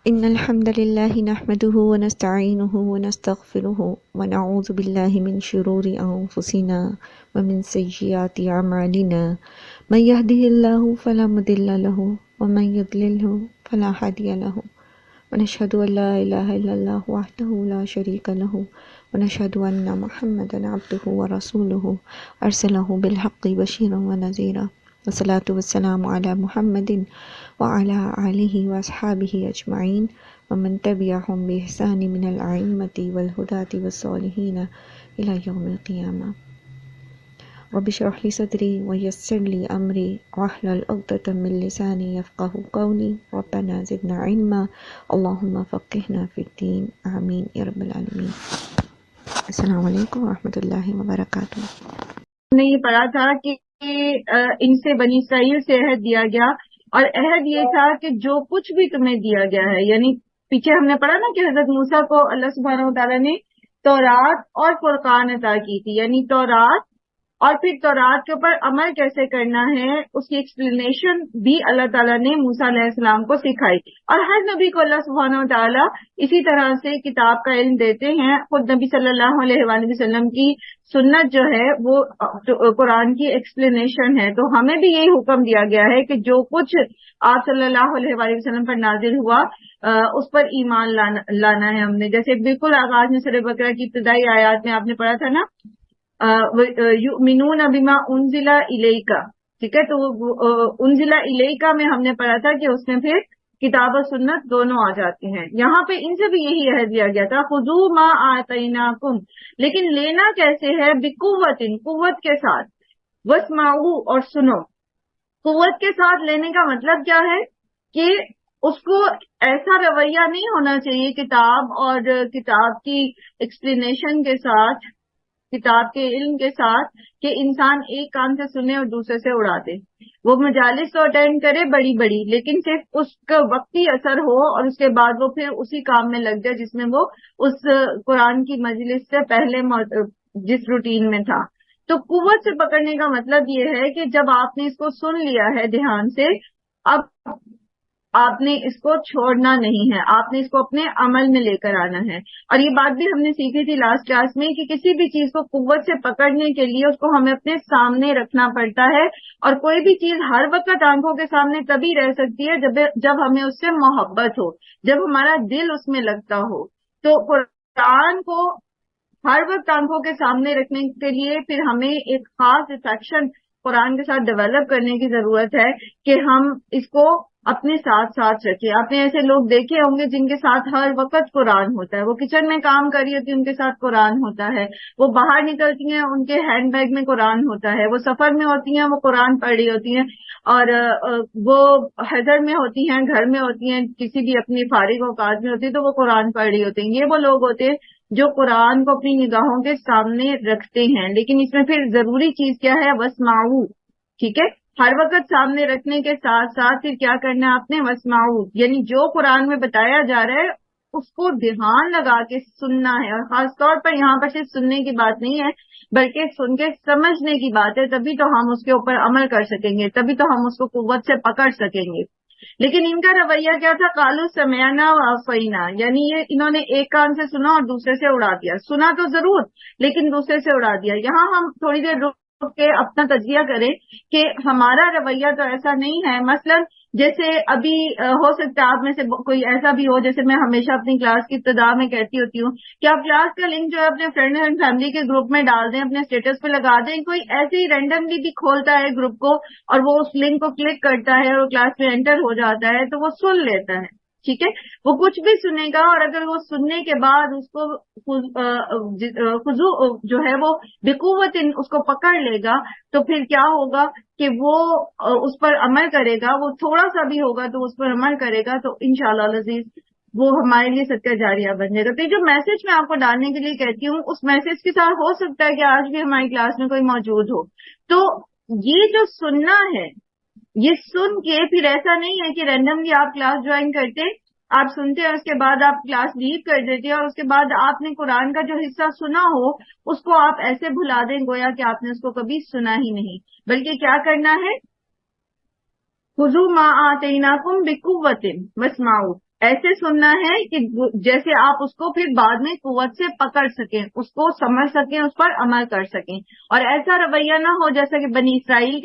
إن الحمد لله نحمده ونستعينه ونستغفره ونعوذ بالله من شرور أنفسنا ومن سيئات أعمالنا من يهده الله فلا مضل له ومن يضلله فلا هادي له ونشهد أن لا إله إلا الله وحده لا شريك له ونشهد أن محمدا عبده ورسوله أرسله بالحق بشيرا ونذيرا والصلاة والسلام على محمد وعلى آلہ وأصحابہ اجمعین ومن تبعهم بإحسان من الأئمة والهداة والصالحین إلى يوم القیامہ۔ رب اشرح لي صدری ويسر لي أمری واحلل عقدة من لسانی يفقهوا قولی ربنا زدنا علما اللهم فقهنا في الدین آمین یا رب العالمین۔ السلام علیکم ورحمۃ اللہ وبرکاتہ۔ ہم نے یہ پڑھا تھا کہ ان سے بنی اسرائیل سے عہد دیا گیا، اور عہد یہ تھا کہ جو کچھ بھی تمہیں دیا گیا ہے، یعنی پیچھے ہم نے پڑھا نا کہ حضرت موسیٰ کو اللہ سبحانہ وتعالیٰ نے تورات اور فرقان عطا کی تھی، یعنی تورات اور پھر تورات کے اوپر عمل کیسے کرنا ہے اس کی ایکسپلینیشن بھی اللہ تعالیٰ نے موسیٰ علیہ السلام کو سکھائی۔ اور ہر نبی کو اللہ سبحانہ وتعالیٰ اسی طرح سے کتاب کا علم دیتے ہیں۔ خود نبی صلی اللہ علیہ وآلہ وسلم کی سنت جو ہے وہ قرآن کی ایکسپلینیشن ہے، تو ہمیں بھی یہی حکم دیا گیا ہے کہ جو کچھ آپ صلی اللہ علیہ وآلہ وسلم پر نازل ہوا اس پر ایمان لانا ہے ہم نے۔ جیسے بالکل آغاز میں سورہ بقرہ کی ابتدائی آیات میں آپ نے پڑھا تھا نا، یؤمنون بما انزل الیک، ٹھیک ہے، تو انزل الیک میں ہم نے پڑھا تھا کہ اس میں پھر کتاب و سنت دونوں آ جاتے ہیں۔ یہاں پہ ان سے بھی یہی عہد دیا گیا تھا، خذوا ما آتیناکم، لیکن لینا کیسے ہے؟ بقوت، قوت کے ساتھ، واسمعوا، اور سنو۔ قوت کے ساتھ لینے کا مطلب کیا ہے کہ اس کو ایسا رویہ نہیں ہونا چاہیے کتاب اور کتاب کی ایکسپلینیشن کے ساتھ، کتاب کے علم کے ساتھ، کہ انسان ایک کان سے سنے اور دوسرے سے اڑا دے۔ وہ مجالس تو اٹینڈ کرے بڑی بڑی، لیکن صرف اس کا وقتی اثر ہو اور اس کے بعد وہ پھر اسی کام میں لگ جائے جس میں وہ اس قرآن کی مجلس سے پہلے جس روٹین میں تھا۔ تو قوت سے پکڑنے کا مطلب یہ ہے کہ جب آپ نے اس کو سن لیا ہے دھیان سے، اب آپ نے اس کو چھوڑنا نہیں ہے، آپ نے اس کو اپنے عمل میں لے کر آنا ہے۔ اور یہ بات بھی ہم نے سیکھی تھی لاسٹ کلاس میں کہ کسی بھی چیز کو قوت سے پکڑنے کے لیے اس کو ہمیں اپنے سامنے رکھنا پڑتا ہے، اور کوئی بھی چیز ہر وقت آنکھوں کے سامنے تبھی رہ سکتی ہے جب ہمیں اس سے محبت ہو، جب ہمارا دل اس میں لگتا ہو۔ تو قرآن کو ہر وقت آنکھوں کے سامنے رکھنے کے لیے پھر ہمیں ایک خاص افیکشن قرآن کے ساتھ ڈیولپ کرنے کی ضرورت ہے کہ ہم اس کو اپنے ساتھ ساتھ رکھیں۔ آپ نے ایسے لوگ دیکھے ہوں گے جن کے ساتھ ہر وقت قرآن ہوتا ہے، وہ کچن میں کام کر رہی ہوتی ہے ان کے ساتھ قرآن ہوتا ہے، وہ باہر نکلتی ہیں ان کے ہینڈ بیگ میں قرآن ہوتا ہے، وہ سفر میں ہوتی ہیں وہ قرآن پڑھ رہی ہوتی ہیں، اور وہ حضر میں ہوتی ہیں، گھر میں ہوتی ہیں، کسی بھی اپنی فارغ اوقات میں ہوتی ہے تو وہ قرآن پڑھ رہی ہوتی ہیں۔ یہ وہ لوگ ہوتے ہیں جو قرآن کو اپنی نگاہوں کے سامنے رکھتے ہیں۔ لیکن اس میں پھر ضروری چیز کیا ہے؟ واسمعوا، ٹھیک ہے، ہر وقت سامنے رکھنے کے ساتھ ساتھ پھر کیا کرنا ہے آپ نے؟ واسمعوا، یعنی جو قرآن میں بتایا جا رہا ہے اس کو دھیان لگا کے سننا ہے، اور خاص طور پر یہاں پر صرف سننے کی بات نہیں ہے بلکہ سن کے سمجھنے کی بات ہے، تبھی تو ہم اس کے اوپر عمل کر سکیں گے، تبھی تو ہم اس کو قوت سے پکڑ سکیں گے۔ لیکن ان کا رویہ کیا تھا؟ قالوا سمعنا وعصینا، یعنی یہ انہوں نے ایک کان سے سنا اور دوسرے سے اڑا دیا، سنا تو ضرور لیکن دوسرے سے اڑا دیا۔ یہاں ہم تھوڑی دیر رک کے اپنا تجزیہ کریں کہ ہمارا رویہ تو ایسا نہیں ہے۔ مثلا جیسے ابھی ہو سکتا ہے آپ میں سے کوئی ایسا بھی ہو، جیسے میں ہمیشہ اپنی کلاس کی ابتدا میں کہتی ہوتی ہوں کہ آپ کلاس کا لنک جو ہے اپنے فرینڈ اینڈ فیملی کے گروپ میں ڈال دیں، اپنے اسٹیٹس پہ لگا دیں۔ کوئی ایسے ہی رینڈملی بھی کھولتا ہے گروپ کو اور وہ اس لنک کو کلک کرتا ہے اور کلاس میں انٹر ہو جاتا ہے تو وہ سن لیتا ہے، ٹھیک ہے، وہ کچھ بھی سنے گا، اور اگر وہ سننے کے بعد اس کو خضوع جو ہے وہ بقوت اس کو پکڑ لے گا تو پھر کیا ہوگا کہ وہ اس پر عمل کرے گا، وہ تھوڑا سا بھی ہوگا تو اس پر عمل کرے گا، تو انشاءاللہ العزیز وہ ہمارے لیے صدقہ جاریہ بن جائے گا۔ تو یہ جو میسج میں آپ کو ڈالنے کے لیے کہتی ہوں اس میسج کے ساتھ ہو سکتا ہے کہ آج بھی ہماری کلاس میں کوئی موجود ہو، تو یہ جو سننا ہے یہ سن کے پھر ایسا نہیں ہے کہ رینڈملی آپ کلاس جوائن کرتے، آپ سنتے ہیں، اس کے بعد آپ کلاس لیو کر دیتے ہیں، اور اس کے بعد آپ نے قرآن کا جو حصہ سنا ہو اس کو آپ ایسے بھلا دیں گویا کہ آپ نے اس کو کبھی سنا ہی نہیں، بلکہ کیا کرنا ہے؟ خذوا ما آتیناکم بقوۃ واسمعوا، ایسے سننا ہے کہ جیسے آپ اس کو پھر بعد میں قوت سے پکڑ سکیں، اس کو سمجھ سکیں، اس پر عمل کر سکیں، اور ایسا رویہ نہ ہو جیسا کہ بنی اسرائیل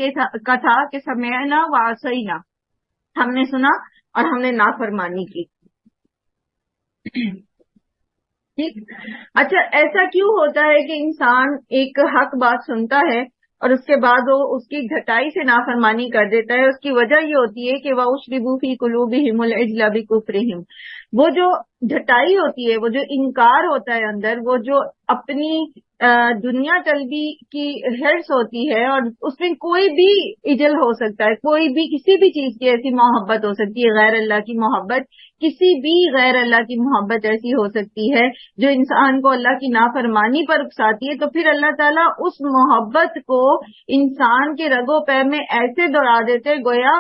کا تھا کہ سمعنا وعصینا، ہم نے سنا اور ہم نے نافرمانی کی۔ ٹھیک، اچھا ایسا کیوں ہوتا ہے کہ انسان ایک حق بات سنتا ہے اور اس کے بعد وہ اس کی گھٹائی سے نافرمانی کر دیتا ہے؟ اس کی وجہ یہ ہوتی ہے کہ وَأُشْرِبُوا فِي قُلُوبِهِمُ الْعِجْلَ بِكُفْرِهِمْ، وہ جو گھٹائی ہوتی ہے، وہ جو انکار ہوتا ہے اندر، وہ جو اپنی دنیا طلبی کی ہرس ہوتی ہے، اور اس میں کوئی بھی اجل ہو سکتا ہے، کوئی بھی کسی بھی چیز کی ایسی محبت ہو سکتی ہے، غیر اللہ کی محبت، کسی بھی غیر اللہ کی محبت ایسی ہو سکتی ہے جو انسان کو اللہ کی نافرمانی پر اکساتی ہے، تو پھر اللہ تعالیٰ اس محبت کو انسان کے رگ و پے میں ایسے دوڑا دیتے گویا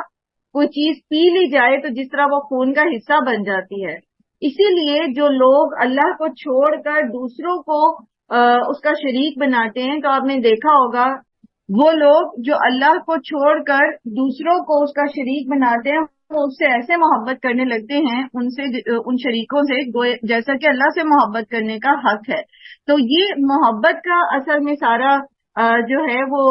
کوئی چیز پی لی جائے تو جس طرح وہ خون کا حصہ بن جاتی ہے۔ اسی لیے جو لوگ اللہ کو چھوڑ کر دوسروں کو اس کا شریک بناتے ہیں، تو آپ نے دیکھا ہوگا وہ لوگ جو اللہ کو چھوڑ کر دوسروں کو اس کا شریک بناتے ہیں، وہ اس سے ایسے محبت کرنے لگتے ہیں ان شریکوں سے جیسا کہ اللہ سے محبت کرنے کا حق ہے۔ تو یہ محبت کا اصل میں سارا جو ہے وہ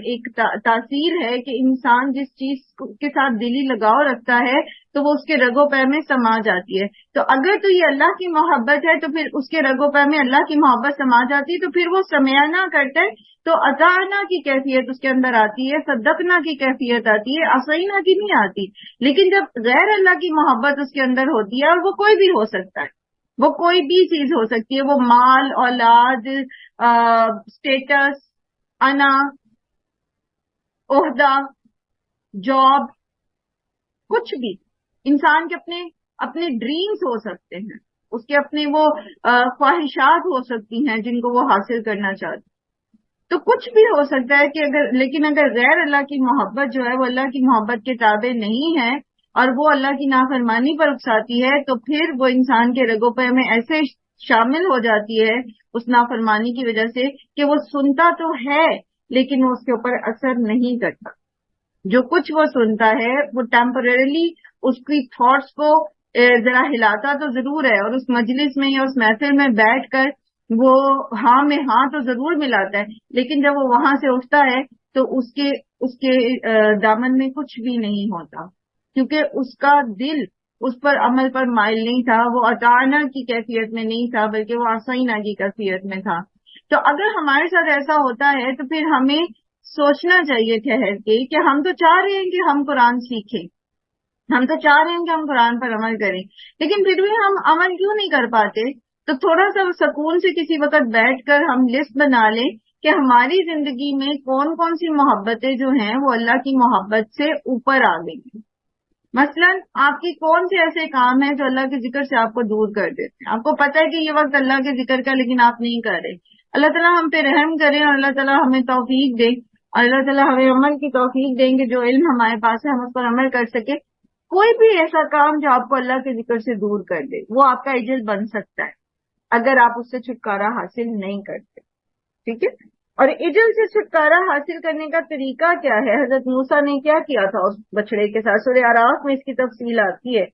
ایک تاثیر ہے کہ انسان جس چیز کے ساتھ دلی لگاؤ رکھتا ہے تو وہ اس کے رگ و پے میں سما جاتی ہے۔ تو اگر تو یہ اللہ کی محبت ہے تو پھر اس کے رگ و پے میں اللہ کی محبت سما جاتی ہے، تو پھر وہ سمعنا کرتا ہے تو اطعنا کی کیفیت اس کے اندر آتی ہے، صدقنا کی کیفیت آتی ہے، عصینا کی نہیں آتی۔ لیکن جب غیر اللہ کی محبت اس کے اندر ہوتی ہے، اور وہ کوئی بھی ہو سکتا ہے، وہ کوئی بھی چیز ہو سکتی ہے، وہ مال، اولاد، اسٹیٹس، انا، عہدہ، جاب، کچھ بھی، انسان کے اپنے ڈریمز ہو سکتے ہیں، اس کے اپنے وہ خواہشات ہو سکتی ہیں جن کو وہ حاصل کرنا چاہتے، تو کچھ بھی ہو سکتا ہے کہ لیکن اگر غیر اللہ کی محبت جو ہے وہ اللہ کی محبت کے تابع نہیں ہے اور وہ اللہ کی نافرمانی پر اکساتی ہے، تو پھر وہ انسان کے رگ و پے میں ایسے شامل ہو جاتی ہے اس نافرمانی کی وجہ سے کہ وہ سنتا تو ہے لیکن وہ اس کے اوپر اثر نہیں کرتا۔ جو کچھ وہ سنتا ہے وہ ٹیمپرریلی اس کی تھاٹس کو ذرا ہلاتا تو ضرور ہے، اور اس مجلس میں یا اس محفل میں بیٹھ کر وہ ہاں میں ہاں تو ضرور ملاتا ہے، لیکن جب وہ وہاں سے اٹھتا ہے تو اس کے دامن میں کچھ بھی نہیں ہوتا، کیونکہ اس کا دل اس پر عمل پر مائل نہیں تھا، وہ اطعنا کی کیفیت میں نہیں تھا بلکہ وہ عصینا کی کیفیت میں تھا۔ تو اگر ہمارے ساتھ ایسا ہوتا ہے تو پھر ہمیں سوچنا چاہیے ٹھہر کے کہ ہم تو چاہ رہے ہیں کہ ہم قرآن سیکھیں، ہم تو چاہ رہے ہیں کہ ہم قرآن پر عمل کریں، لیکن پھر بھی ہم عمل کیوں نہیں کر پاتے؟ تو تھوڑا سا سکون سے کسی وقت بیٹھ کر ہم لسٹ بنا لیں کہ ہماری زندگی میں کون کون سی محبتیں جو ہیں وہ اللہ کی محبت سے اوپر آ گئی ہیں۔ مثلا آپ کی کون سے ایسے کام ہیں جو اللہ کے ذکر سے آپ کو دور کر دیتے ہیں؟ آپ کو پتہ ہے کہ یہ وقت اللہ کے ذکر کا، لیکن آپ نہیں کر رہے۔ اللہ تعالیٰ ہم پہ رحم کریں اور اللہ تعالیٰ ہمیں توفیق دے، اور اللہ تعالیٰ ہمیں عمل کی توفیق دیں گے، جو علم ہمارے پاس ہے ہم اس پر عمل کر سکے۔ کوئی بھی ایسا کام جو آپ کو اللہ کے ذکر سے دور کر دے وہ آپ کا اجل بن سکتا ہے اگر آپ اس سے چھٹکارا حاصل نہیں کرتے، ٹھیک ہے؟ اور اجل سے چھٹکارا حاصل کرنے کا طریقہ کیا ہے؟ حضرت موسیٰ نے کیا کیا تھا اس بچڑے کے ساتھ؟ سورہ اعراف میں اس کی تفصیل آتی ہے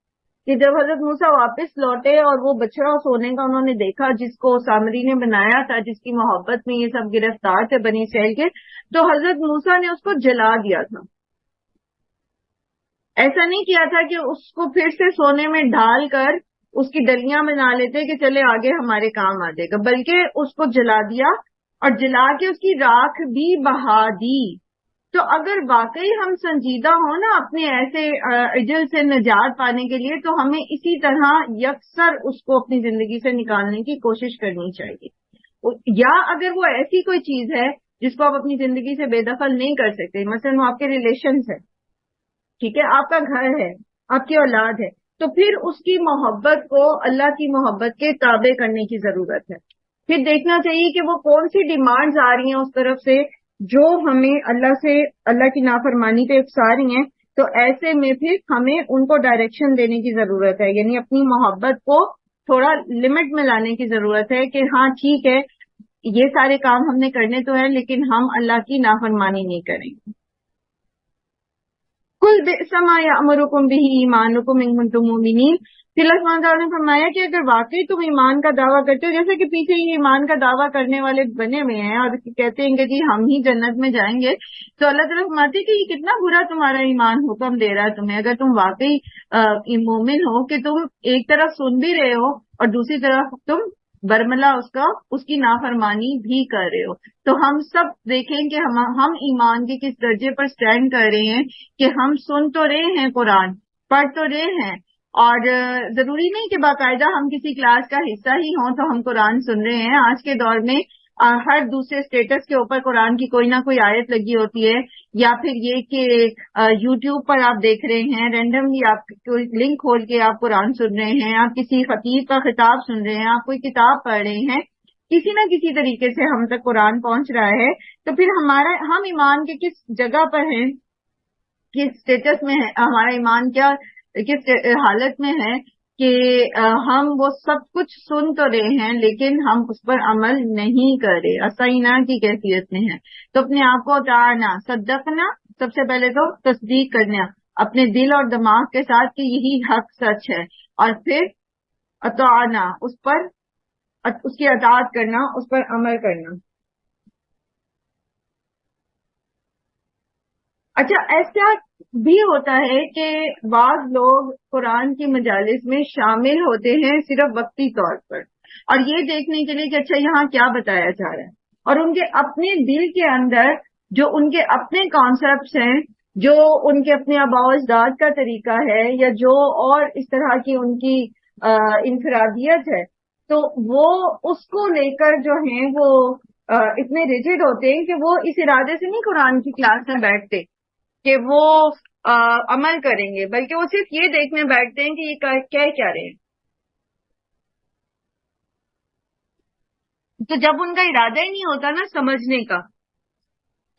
کہ جب حضرت موسیٰ واپس لوٹے اور وہ بچڑا سونے کا انہوں نے دیکھا جس کو سامری نے بنایا تھا، جس کی محبت میں یہ سب گرفتار تھے بنی اسرائیل کے، تو حضرت موسیٰ نے اس کو جلا دیا تھا۔ ایسا نہیں کیا تھا کہ اس کو پھر سے سونے میں ڈھال کر اس کی ڈلیاں بنا لیتے کہ چلے آگے ہمارے کام آ جائے گا، بلکہ اس کو جلا دیا اور جلا کے اس کی راکھ بھی بہا دی۔ تو اگر واقعی ہم سنجیدہ ہوں نا اپنے ایسے اجل سے نجات پانے کے لیے، تو ہمیں اسی طرح یکسر اس کو اپنی زندگی سے نکالنے کی کوشش کرنی چاہیے۔ یا اگر وہ ایسی کوئی چیز ہے جس کو آپ اپنی زندگی سے بے دخل نہیں کر سکتے، مثلا وہ آپ کے ریلیشنز ہیں، ٹھیک ہے، آپ کا گھر ہے، آپ کی اولاد ہے، تو پھر اس کی محبت کو اللہ کی محبت کے تابع کرنے کی ضرورت ہے۔ پھر دیکھنا چاہیے کہ وہ کون سی ڈیمانڈز آ رہی ہیں اس طرف سے جو ہمیں اللہ کی نافرمانی پہ اکسا رہی ہیں، تو ایسے میں پھر ہمیں ان کو ڈائریکشن دینے کی ضرورت ہے، یعنی اپنی محبت کو تھوڑا لمٹ میں لانے کی ضرورت ہے کہ ہاں ٹھیک ہے یہ سارے کام ہم نے کرنے تو ہیں لیکن ہم اللہ کی نافرمانی نہیں کریں گے۔ قُلْ بِئْسَ مَا يَأْمُرُكُمْ بِهِ إِيمَانُكُمْ إِن كُنتُم مُؤْمِنِينَ، پھر اللہ سبحانہ تعالیٰ نے فرمایا کہ اگر واقعی تم ایمان کا دعویٰ کرتے ہو، جیسے کہ پیچھے یہ ایمان کا دعویٰ کرنے والے بنے ہوئے ہیں اور کہتے ہیں کہ جی ہم ہی جنت میں جائیں گے، تو اللہ تعالیٰ فرماتے ہیں کہ یہ کتنا برا تمہارا ایمان حکم دے رہا ہے تمہیں، اگر تم واقعی مومن ہو کہ تم ایک طرف سن بھی رہے ہو اور دوسری طرف تم برملا اس کی نافرمانی بھی کر رہے ہو۔ تو ہم سب دیکھیں کہ ہم ایمان کے کس درجے پر سٹینڈ کر رہے ہیں کہ ہم سن تو رہے ہیں، قرآن پڑھ تو رہے ہیں، اور ضروری نہیں کہ باقاعدہ ہم کسی کلاس کا حصہ ہی ہوں تو ہم قرآن سن رہے ہیں۔ آج کے دور میں ہر دوسرے اسٹیٹس کے اوپر قرآن کی کوئی نہ کوئی آیت لگی ہوتی ہے، یا پھر یہ کہ یوٹیوب پر آپ دیکھ رہے ہیں رینڈملی، آپ کوئی لنک کھول کے آپ قرآن سن رہے ہیں، آپ کسی خطیب کا خطاب سن رہے ہیں، آپ کوئی کتاب پڑھ رہے ہیں، کسی نہ کسی طریقے سے ہم تک قرآن پہنچ رہا ہے۔ تو پھر ہم ایمان کے کس جگہ پر ہیں، کس اسٹیٹس میں ہے ہمارا ایمان، کیا کس حالت میں ہے کہ ہم وہ سب کچھ سن تو رہے ہیں لیکن ہم اس پر عمل نہیں کر رہے، اسینا کی کیفیت میں ہیں۔ تو اپنے آپ کو اتارنا، صدقنا، سب سے پہلے تو تصدیق کرنا اپنے دل اور دماغ کے ساتھ کہ یہی حق سچ ہے، اور پھر اطاعنا، اس کی اطاعت کرنا، اس پر عمل کرنا۔ اچھا، ایسا بھی ہوتا ہے کہ بعض لوگ قرآن کی مجالس میں شامل ہوتے ہیں صرف وقتی طور پر، اور یہ دیکھنے کے لیے کہ اچھا یہاں کیا بتایا جا رہا ہے، اور ان کے اپنے دل کے اندر جو ان کے اپنے کانسیپٹس ہیں، جو ان کے اپنے آباء و اجداد کا طریقہ ہے، یا جو اور اس طرح کی ان کی انفرادیت ہے، تو وہ اس کو لے کر جو ہیں وہ اتنے ریجڈ ہوتے ہیں کہ وہ اس ارادے سے نہیں قرآن کی کلاس میں بیٹھتے کہ وہ عمل کریں گے، بلکہ وہ صرف یہ دیکھنے بیٹھتے ہیں کہ یہ کیا رہے ہیں۔ تو جب ان کا ارادہ ہی نہیں ہوتا نا سمجھنے کا،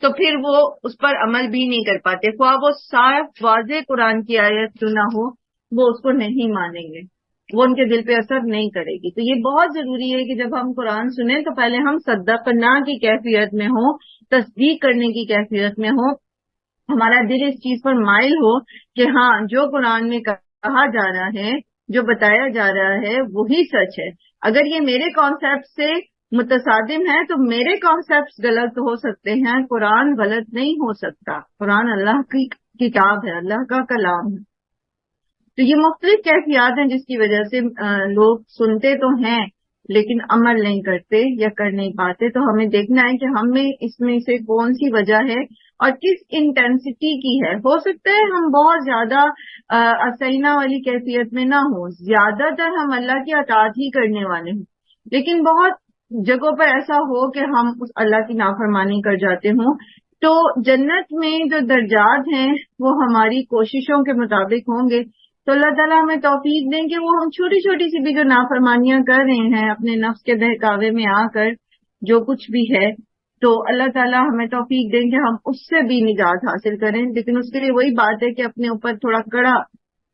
تو پھر وہ اس پر عمل بھی نہیں کر پاتے، خواہ وہ صاف واضح قرآن کی آیت کیوں نہ ہو، وہ اس کو نہیں مانیں گے، وہ ان کے دل پہ اثر نہیں کرے گی۔ تو یہ بہت ضروری ہے کہ جب ہم قرآن سنیں تو پہلے ہم صدقنا کی کیفیت میں ہوں، تصدیق کرنے کی کیفیت میں ہوں، ہمارا دل اس چیز پر مائل ہو کہ ہاں جو قرآن میں کہا جا رہا ہے، جو بتایا جا رہا ہے وہی سچ ہے۔ اگر یہ میرے کانسیپٹ سے متصادم ہے تو میرے کانسیپٹس غلط ہو سکتے ہیں، قرآن غلط نہیں ہو سکتا۔ قرآن اللہ کی کتاب ہے، اللہ کا کلام ہے۔ تو یہ مختلف کیفیات ہیں جس کی وجہ سے لوگ سنتے تو ہیں لیکن عمل نہیں کرتے یا کر نہیں پاتے۔ تو ہمیں دیکھنا ہے کہ ہمیں اس میں سے کون سی وجہ ہے اور کس انٹینسٹی کی ہے۔ ہو سکتا ہے ہم بہت زیادہ اسینا والی کیفیت میں نہ ہوں، زیادہ تر ہم اللہ کی اطاعت ہی کرنے والے ہوں، لیکن بہت جگہوں پر ایسا ہو کہ ہم اس اللہ کی نافرمانی کر جاتے ہوں۔ تو جنت میں جو درجات ہیں وہ ہماری کوششوں کے مطابق ہوں گے۔ تو اللہ تعالیٰ ہمیں توفیق دیں کہ وہ ہم چھوٹی چھوٹی سی بھی جو نافرمانیاں کر رہے ہیں اپنے نفس کے بہکاوے میں آ کر، جو کچھ بھی ہے، تو اللہ تعالیٰ ہمیں توفیق دیں کہ ہم اس سے بھی نجات حاصل کریں۔ لیکن اس کے لیے وہی بات ہے کہ اپنے اوپر تھوڑا کڑا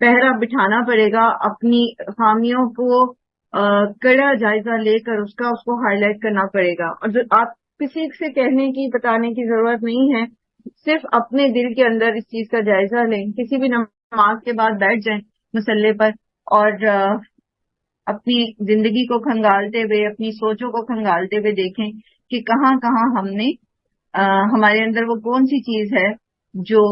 پہرا بٹھانا پڑے گا، اپنی خامیوں کو کڑا جائزہ لے کر اس کو ہائی لائٹ کرنا پڑے گا۔ اور جو آپ کسی سے کہنے کی بتانے کی ضرورت نہیں ہے، صرف اپنے دل کے اندر اس چیز کا جائزہ لیں، کسی بھی نماز کے بعد بیٹھ جائیں مسلے پر اور اپنی زندگی کو کھنگالتے ہوئے، اپنی سوچوں کو کھنگالتے ہوئے دیکھیں کہ کہاں کہاں ہم نے ہمارے اندر وہ کون سی چیز ہے جو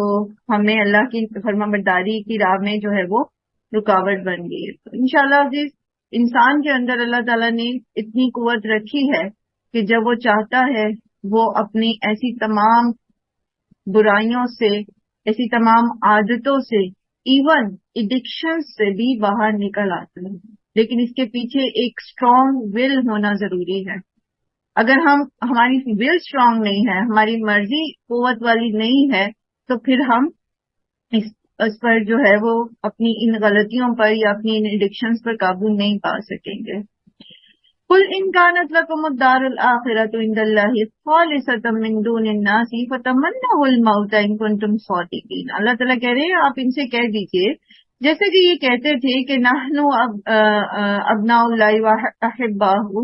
ہمیں اللہ کی فرمانبرداری کی راہ میں جو ہے وہ رکاوٹ بن گئی ہے۔ تو انشاءاللہ عزیز، انسان کے اندر اللہ تعالیٰ نے اتنی قوت رکھی ہے کہ جب وہ چاہتا ہے وہ اپنی ایسی تمام برائیوں سے، ایسی تمام عادتوں سے، ایون ایڈکشن سے بھی باہر نکل آتا ہے، لیکن اس کے پیچھے ایک اسٹرانگ ول ہونا ضروری ہے۔ اگر ہماری ول اسٹرانگ نہیں ہے، ہماری مرضی قوت والی نہیں ہے، تو پھر ہم اس پر جو ہے وہ اپنی ان غلطیوں پر یا اپنی ان ایڈکشنز پر قابو نہیں پا سکیں گے۔ قل ان كانت لكم الدار الآخرة عند الله خالصة من دون الناس فتمنوا الموت ان كنتم صادقين۔ اللہ تعالیٰ کہہ رہے ہیں آپ ان سے کہہ دیجئے، جیسے کہ یہ کہتے تھے کہ نحن ابناء اللہ واحباہ،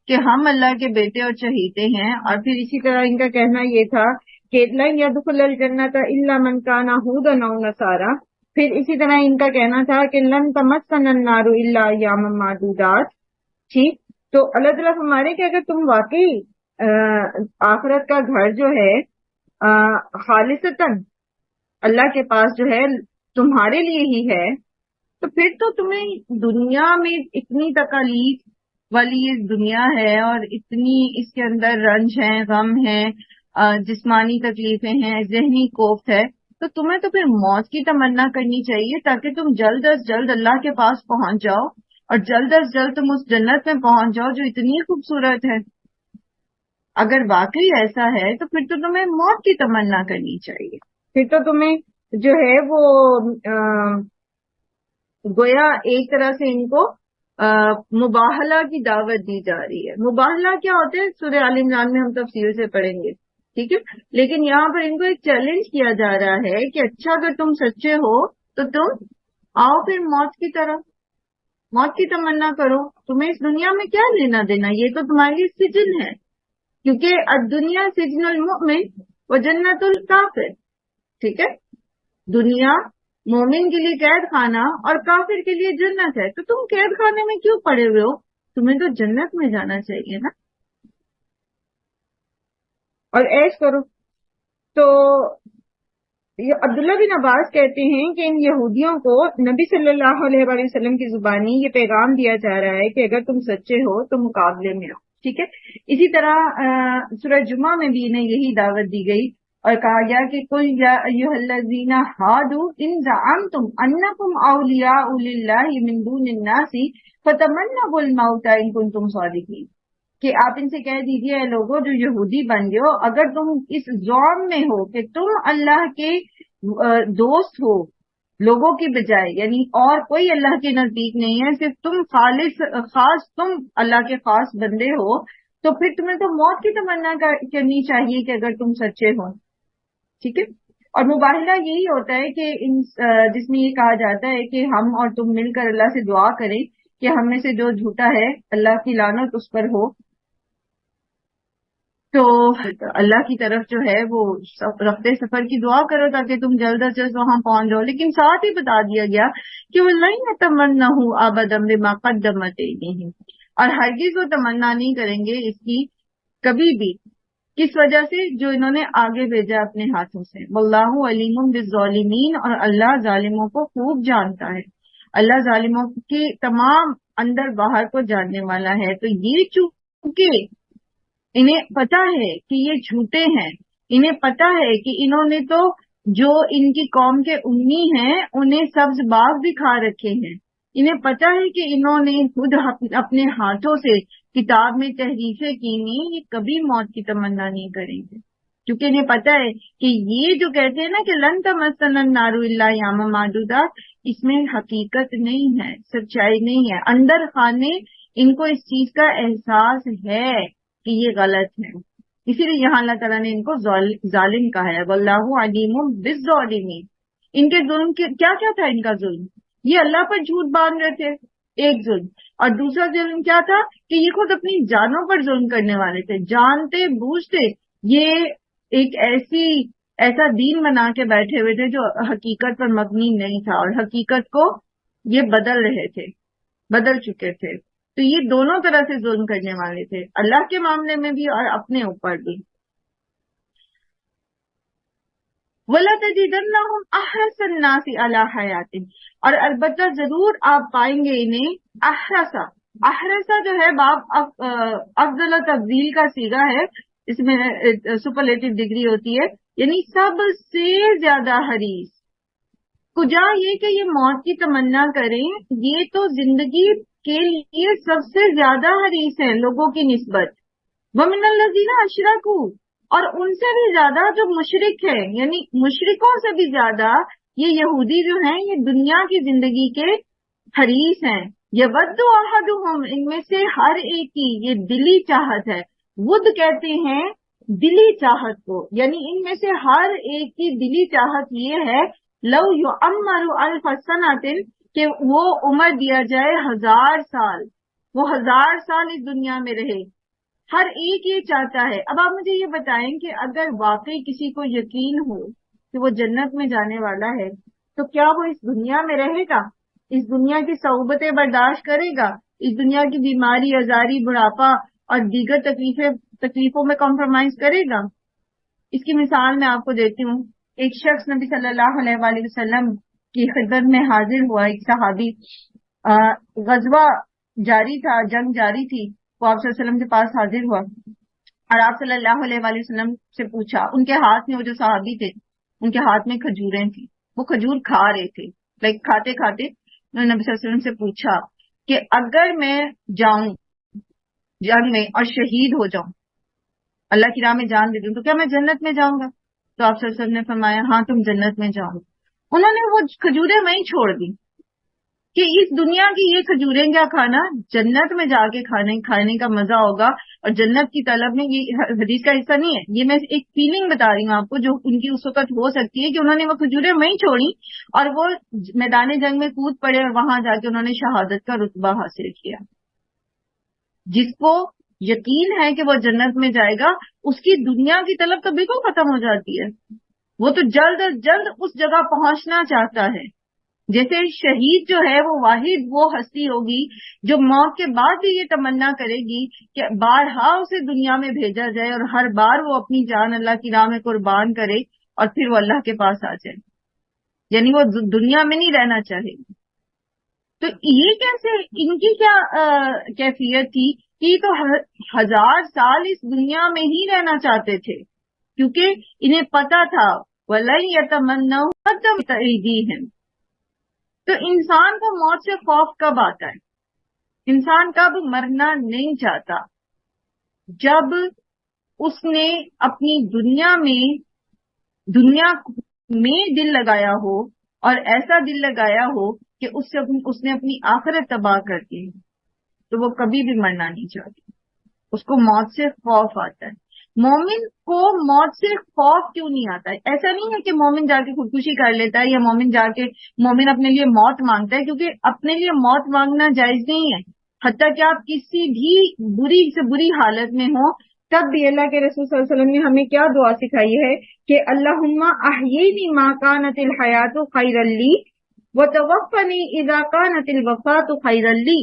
کہ ہم اللہ کے بیٹے اور چہیتے ہیں، اور پھر اسی طرح ان کا کہنا یہ تھا کہ لن يدخل الجنة الا من كان هودا او نصارى، پھر اسی طرح ان کا کہنا تھا کہ لن تمسنا النار الا ایاما معدودات. ٹھیک، تو اللہ تعالیٰ ہمارے کہ اگر تم واقعی آخرت کا گھر جو ہے خالصتاً اللہ کے پاس جو ہے تمہارے لیے ہی ہے، تو پھر تو تمہیں دنیا میں اتنی تکالیف والی یہ دنیا ہے اور اتنی اس کے اندر رنج ہے، غم ہے، جسمانی تکلیفیں ہیں، ذہنی کوفت ہے، تو تمہیں تو پھر موت کی تمنا کرنی چاہیے تاکہ تم جلد از جلد اللہ کے پاس پہنچ جاؤ اور جلد از جلد تم اس جنت میں پہنچ جاؤ جو اتنی خوبصورت ہے. اگر واقعی ایسا ہے تو پھر تو تمہیں موت کی تمنا کرنی چاہیے. پھر تو تمہیں جو ہے وہ گویا ایک طرح سے ان کو مباہلہ کی دعوت دی جا رہی ہے. مباہلہ کیا ہوتے ہیں سورہ آل عمران میں ہم تفصیل سے پڑھیں گے، ٹھیک ہے، لیکن یہاں پر ان کو ایک چیلنج کیا جا رہا ہے کہ اچھا اگر تم سچے ہو تو تم آؤ پھر موت کی طرف، موت کی تمنا کرو. تمہیں اس دنیا میں کیا لینا دینا، یہ تو تمہارے لیے سجن ہے، کیونکہ الدنیا سجن المؤمن و جنت الکافر. ٹھیک ہے، دنیا مومن کے لیے قید خانہ اور کافر کے لیے جنت ہے. تو تم قید خانے میں کیوں پڑے ہوئے ہو؟ تمہیں تو جنت میں جانا چاہیے نا، اور عیش کرو. تو عبداللہ بن عباس کہتے ہیں کہ ان یہودیوں کو نبی صلی اللہ علیہ وآلہ وسلم کی زبانی یہ پیغام دیا جا رہا ہے کہ اگر تم سچے ہو تو مقابلے میں آؤ. ٹھیک ہے، اسی طرح سورہ جمعہ میں بھی انہیں یہی دعوت دی گئی اور کہا گیا کہ قل یا ایھا الذین ھادوا ان زعمتم انکم اولیاء للہ من دون الناس فتمنوا الموت ان کنتم صادقین، کہ آپ ان سے کہہ دیجیے اے لوگوں جو یہودی بن گئے ہو، اگر تم اس زوم میں ہو کہ تم اللہ کے دوست ہو لوگوں کی بجائے، یعنی اور کوئی اللہ کے نزدیک نہیں ہے، صرف تم خاص تم اللہ کے خاص بندے ہو، تو پھر تمہیں تو موت کی تمنا کرنی چاہیے کہ اگر تم سچے ہو. ٹھیک ہے، اور مباہلہ یہی ہوتا ہے کہ جس میں یہ کہا جاتا ہے کہ ہم اور تم مل کر اللہ سے دعا کریں کہ ہم میں سے جو جھوٹا ہے اللہ کی لعنت اس پر ہو، تو اللہ کی طرف جو ہے وہ رفتے سفر کی دعا کرو تاکہ تم جلد از جلد وہاں پہنچ جاؤ. لیکن ساتھ ہی بتا دیا گیا کہ وہ لن یتمنوا ابدا بما قدمت ایدیہم، اور ہرگز وہ تمنا نہیں کریں گے اس کی کبھی بھی، کس وجہ سے، جو انہوں نے آگے بھیجا اپنے ہاتھوں سے. واللہ علیم بالظالمین، اور اللہ ظالموں کو خوب جانتا ہے. اللہ ظالموں کے تمام اندر باہر کو جاننے والا ہے. تو یہ چونکہ انہیں پتا ہے کہ یہ جھوٹے ہیں، انہیں پتا ہے کہ انہوں نے تو جو ان کی قوم کے امی ہیں انہیں سبز باغ بھی کھا رکھے ہیں، انہیں پتا ہے کہ انہوں نے خود اپنے ہاتھوں سے کتاب میں تحریفیں کی نہیں، یہ کبھی موت کی تمنا نہیں کریں گے، کیونکہ انہیں پتا ہے کہ یہ جو کہتے ہیں نا کہ لن تمسنا النار الا ایاما معدودات، اس میں حقیقت نہیں ہے، سچائی نہیں ہے. اندر خانے ان کو اس چیز کا احساس ہے کہ یہ غلط ہے، اسی لیے یہاں اللہ تعالیٰ نے ان کو ظالم کہا ہے. واللہ علیم بالظالمین. ان کے ظلم کیا تھا ان کا ظلم؟ یہ اللہ پر جھوٹ باندھ رہے تھے، ایک ظلم، اور دوسرا ظلم کیا تھا کہ یہ خود اپنی جانوں پر ظلم کرنے والے تھے، جانتے بوجھتے یہ ایک ایسا دین بنا کے بیٹھے ہوئے تھے جو حقیقت پر مبنی نہیں تھا، اور حقیقت کو یہ بدل رہے تھے، بدل چکے تھے. تو یہ دونوں طرح سے ظلم کرنے والے تھے، اللہ کے معاملے میں بھی اور اپنے اوپر بھی. وَلَتَجِدَنَّهُمْ أَحْرَصَ النَّاسِ عَلَىٰ حَيَاتٍ، اور البتہ ضرور آپ پائیں گے انہیں احرسا جو ہے باب افضل تفضیل کا صیغہ ہے، اس میں سپرلیٹو ڈگری ہوتی ہے، یعنی سب سے زیادہ حریص. کجا یہ کہ یہ موت کی تمنا کریں، یہ تو زندگی کے لیے سب سے زیادہ حریص ہیں لوگوں کی نسبت. وَمِنَ الَّذِينَ أَشْرَكُوا، اور ان سے بھی زیادہ جو مشرک ہیں، یعنی مشرکوں سے بھی زیادہ یہ یہودی جو ہیں یہ دنیا کی زندگی کے حریص ہیں. یَوَدُّ أَحَدُهُمْ، ان میں سے ہر ایک کی یہ دلی چاہت ہے. ود کہتے ہیں دلی چاہت کو، یعنی ان میں سے ہر ایک کی دلی چاہت یہ ہے لو یعمر الف سنۃ، کہ وہ عمر دیا جائے 1000 سال، وہ 1000 سال اس دنیا میں رہے. ہر ایک یہ چاہتا ہے. اب آپ مجھے یہ بتائیں کہ اگر واقعی کسی کو یقین ہو کہ وہ جنت میں جانے والا ہے تو کیا وہ اس دنیا میں رہے گا؟ اس دنیا کی صعوبتیں برداشت کرے گا؟ اس دنیا کی بیماری، ازاری، بڑھاپا اور دیگر تکلیفوں میں کمپرومائز کرے گا؟ اس کی مثال میں آپ کو دیتی ہوں. ایک شخص نبی صلی اللہ علیہ وآلہ وسلم کی خدمت میں حاضر ہوا. ایک صحابی، غزوہ جاری تھا، جنگ جاری تھی. وہ آپ صلی اللہ علیہ وسلم کے پاس حاضر ہوا اور آپ صلی اللہ علیہ وآلہ وسلم سے پوچھا. ان کے ہاتھ میں، وہ جو صحابی تھے ان کے ہاتھ میں کھجوریں تھیں. وہ کھجور کھا رہے تھے. کھاتے کھاتے انہوں نے نبی صلی اللہ علیہ وسلم سے پوچھا کہ اگر میں جاؤں جنگ میں اور شہید ہو جاؤں، اللہ کی راہ میں جان دے دوں، تو کیا میں جنت میں جاؤں گا؟ تو آپ صلی اللہ علیہ وسلم نے فرمایا ہاں تم جنت میں جاؤ. انہوں نے وہ کھجوریں وہیں چھوڑ دی کہ اس دنیا کی یہ کھجوریں کیا کھانا، جنت میں جا کے کھانے کا مزہ ہوگا. اور جنت کی طلب میں، یہ حدیث کا حصہ نہیں ہے، یہ میں ایک فیلنگ بتا رہی ہوں آپ کو جو ان کی اس وقت ہو سکتی ہے کہ انہوں نے وہ کھجوریں وہیں چھوڑی اور وہ میدان جنگ میں کود پڑے اور وہاں جا کے انہوں نے شہادت کا رتبہ حاصل کیا. جس کو یقین ہے کہ وہ جنت میں جائے گا، اس کی دنیا کی طلب تو بالکل ختم ہو جاتی ہے. وہ تو جلد از جلد اس جگہ پہنچنا چاہتا ہے. جیسے شہید جو ہے وہ واحد وہ ہستی ہوگی جو موت کے بعد بھی یہ تمنا کرے گی کہ بارہا اسے دنیا میں بھیجا جائے اور ہر بار وہ اپنی جان اللہ کی راہ میں قربان کرے اور پھر وہ اللہ کے پاس آ جائے. یعنی وہ دنیا میں نہیں رہنا چاہے گی. تو یہ کیسے، ان کی کیا کیفیت تھی کہ یہ تو 1000 سال اس دنیا میں ہی رہنا چاہتے تھے، کیونکہ انہیں پتا تھا وَلَن يَتَمَنَّوْا أَبَدًا بِأَيْدِيهِمْ. تو انسان کو موت سے خوف کب آتا ہے؟ انسان کب مرنا نہیں چاہتا؟ جب اس نے اپنی دنیا میں دل لگایا ہو اور ایسا دل لگایا ہو کہ اس نے اپنی آخرت تباہ کر دی، تو وہ کبھی بھی مرنا نہیں چاہتی. اس کو موت سے خوف آتا ہے. مومن کو موت سے خوف کیوں نہیں آتا ہے؟ ایسا نہیں ہے کہ مومن جا کے خودکشی کر لیتا ہے یا مومن اپنے لیے موت مانگتا ہے، کیونکہ اپنے لیے موت مانگنا جائز نہیں ہے. حتیٰ کہ آپ کسی بھی بری سے بری حالت میں ہوں، تب بھی اللہ کے رسول صلی اللہ علیہ وسلم نے ہمیں کیا دعا سکھائی ہے کہ اللہم احیینی ما کانت الحیات خیرا لی وتوفنی اذا کانت الوفات خیرا لی.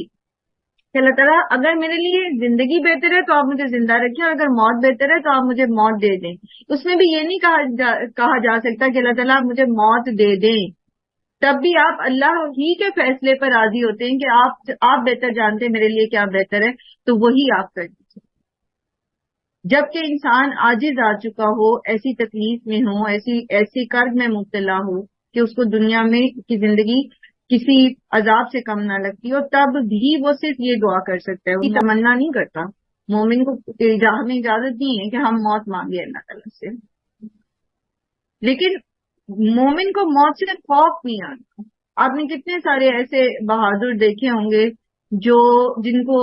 کہ اللہ تعالیٰ اگر میرے لیے زندگی بہتر ہے تو آپ مجھے زندہ رکھیں، اور اگر موت بہتر ہے تو آپ مجھے موت دے دیں. اس میں بھی یہ نہیں کہا جا سکتا کہ اللہ تعالیٰ مجھے موت دے دیں. تب بھی آپ اللہ ہی کے فیصلے پر راضی ہوتے ہیں کہ آپ بہتر جانتے ہیں میرے لیے کیا بہتر ہے، تو وہی آپ کر دیجیے. جبکہ انسان عاجز آ چکا ہو، ایسی تکلیف میں ہو، ایسی کرب میں مبتلا ہو کہ اس کو دنیا میں کی زندگی کسی عذاب سے کم نہ لگتی ہو، تب بھی وہ صرف یہ دعا کر سکتا ہے، وہ تمنا نہیں کرتا. مومن کو ہمیں اجازت نہیں ہے کہ ہم موت مانگے اللہ تعالیٰ سے. لیکن مومن کو موت سے خوف نہیں آتا. آپ نے کتنے سارے ایسے بہادر دیکھے ہوں گے جن کو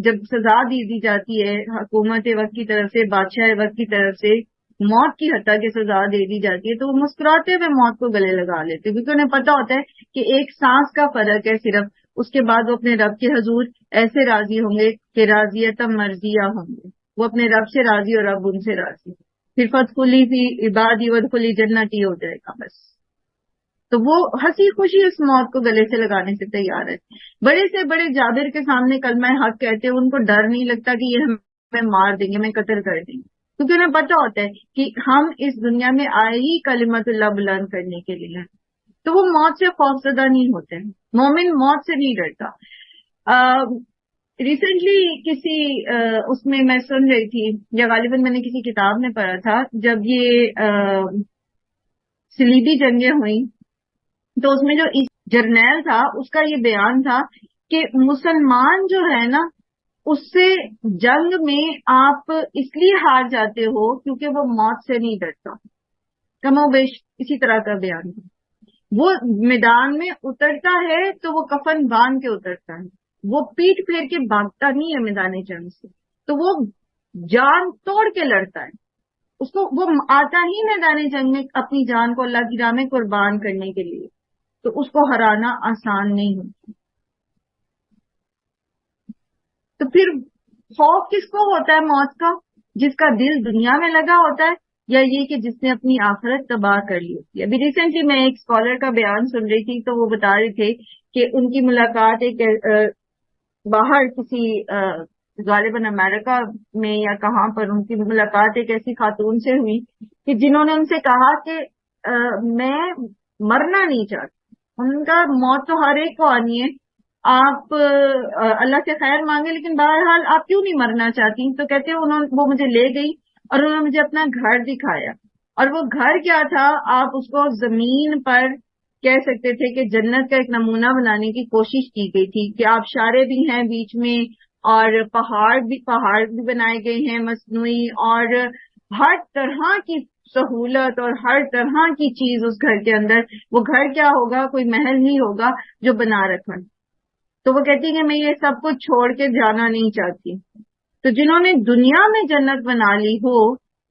جب سزا دی جاتی ہے حکومت وقت کی طرف سے، بادشاہ وقت کی طرف سے، موت کی حتیٰ کہ سزا دے دی جاتی ہے، تو وہ مسکراتے ہوئے موت کو گلے لگا لیتے، کیونکہ انہیں پتا ہوتا ہے کہ ایک سانس کا فرق ہے صرف. اس کے بعد وہ اپنے رب کے حضور ایسے راضی ہوں گے کہ راضیۃ مرضیہ ہوں گے. وہ اپنے رب سے راضی اور رب ان سے راضی. پھر فَادْخُلِي فِي عِبَادِي وَادْخُلِي جَنَّتِی ہو جائے گا بس. تو وہ ہنسی خوشی اس موت کو گلے سے لگانے سے تیار ہے. بڑے سے بڑے جابر کے سامنے کلمہ حق کہتے ہیں، ان کو ڈر نہیں لگتا کہ یہ ہمیں مار دیں گے، ہمیں قتل کر دیں گے، کیونکہ انہیں پتا ہوتا ہے کہ ہم اس دنیا میں آئے ہی کلمت اللہ بلند کرنے کے لیے. تو وہ موت سے خوف زدہ نہیں ہوتے. مومن موت سے نہیں ڈرتا. ریسنٹلی کسی اس میں میں سن رہی تھی، یا غالباً میں نے کسی کتاب میں پڑھا تھا، جب یہ صلیبی جنگیں ہوئیں تو اس میں جو جرنیل تھا اس کا یہ بیان تھا کہ مسلمان جو ہے نا، اس سے جنگ میں آپ اس لیے ہار جاتے ہو کیونکہ وہ موت سے نہیں ڈرتا. کم و بیش اسی طرح کا بیان تھا. وہ میدان میں اترتا ہے تو وہ کفن باندھ کے اترتا ہے، وہ پیٹ پھیر کے بھاگتا نہیں ہے میدان جنگ سے، تو وہ جان توڑ کے لڑتا ہے. اس کو وہ آتا ہی میدان جنگ میں اپنی جان کو اللہ کی راہ میں قربان کرنے کے لیے، تو اس کو ہرانا آسان نہیں ہوتا. تو پھر خوف کس کو ہوتا ہے موت کا؟ جس کا دل دنیا میں لگا ہوتا ہے یا یہ کہ جس نے اپنی آخرت تباہ کر لی ہوتی ہے. ابھی ریسنٹلی میں ایک اسکالر کا بیان سن رہی تھی تو وہ بتا رہے تھے کہ ان کی ملاقات ایک باہر کسی غالباً امریکہ میں یا کہاں پر ان کی ملاقات ایک ایسی خاتون سے ہوئی کہ جنہوں نے ان سے کہا کہ میں مرنا نہیں چاہتی. ان کا موت تو ہر ایک کو آنی ہے, آپ اللہ سے خیر مانگے, لیکن بہرحال آپ کیوں نہیں مرنا چاہتی؟ تو کہتے ہیں وہ مجھے لے گئی اور انہوں نے مجھے اپنا گھر دکھایا, اور وہ گھر کیا تھا, آپ اس کو زمین پر کہہ سکتے تھے کہ جنت کا ایک نمونہ بنانے کی کوشش کی گئی تھی کہ آبشارے بھی ہیں بیچ میں, اور پہاڑ بھی بنائے گئے ہیں مصنوعی, اور ہر طرح کی سہولت اور ہر طرح کی چیز اس گھر کے اندر. وہ گھر کیا ہوگا, کوئی محل ہی ہوگا جو بنا رکھا. تو وہ کہتی کہ میں یہ سب کچھ چھوڑ کے جانا نہیں چاہتی. تو جنہوں نے دنیا میں جنت بنا لی ہو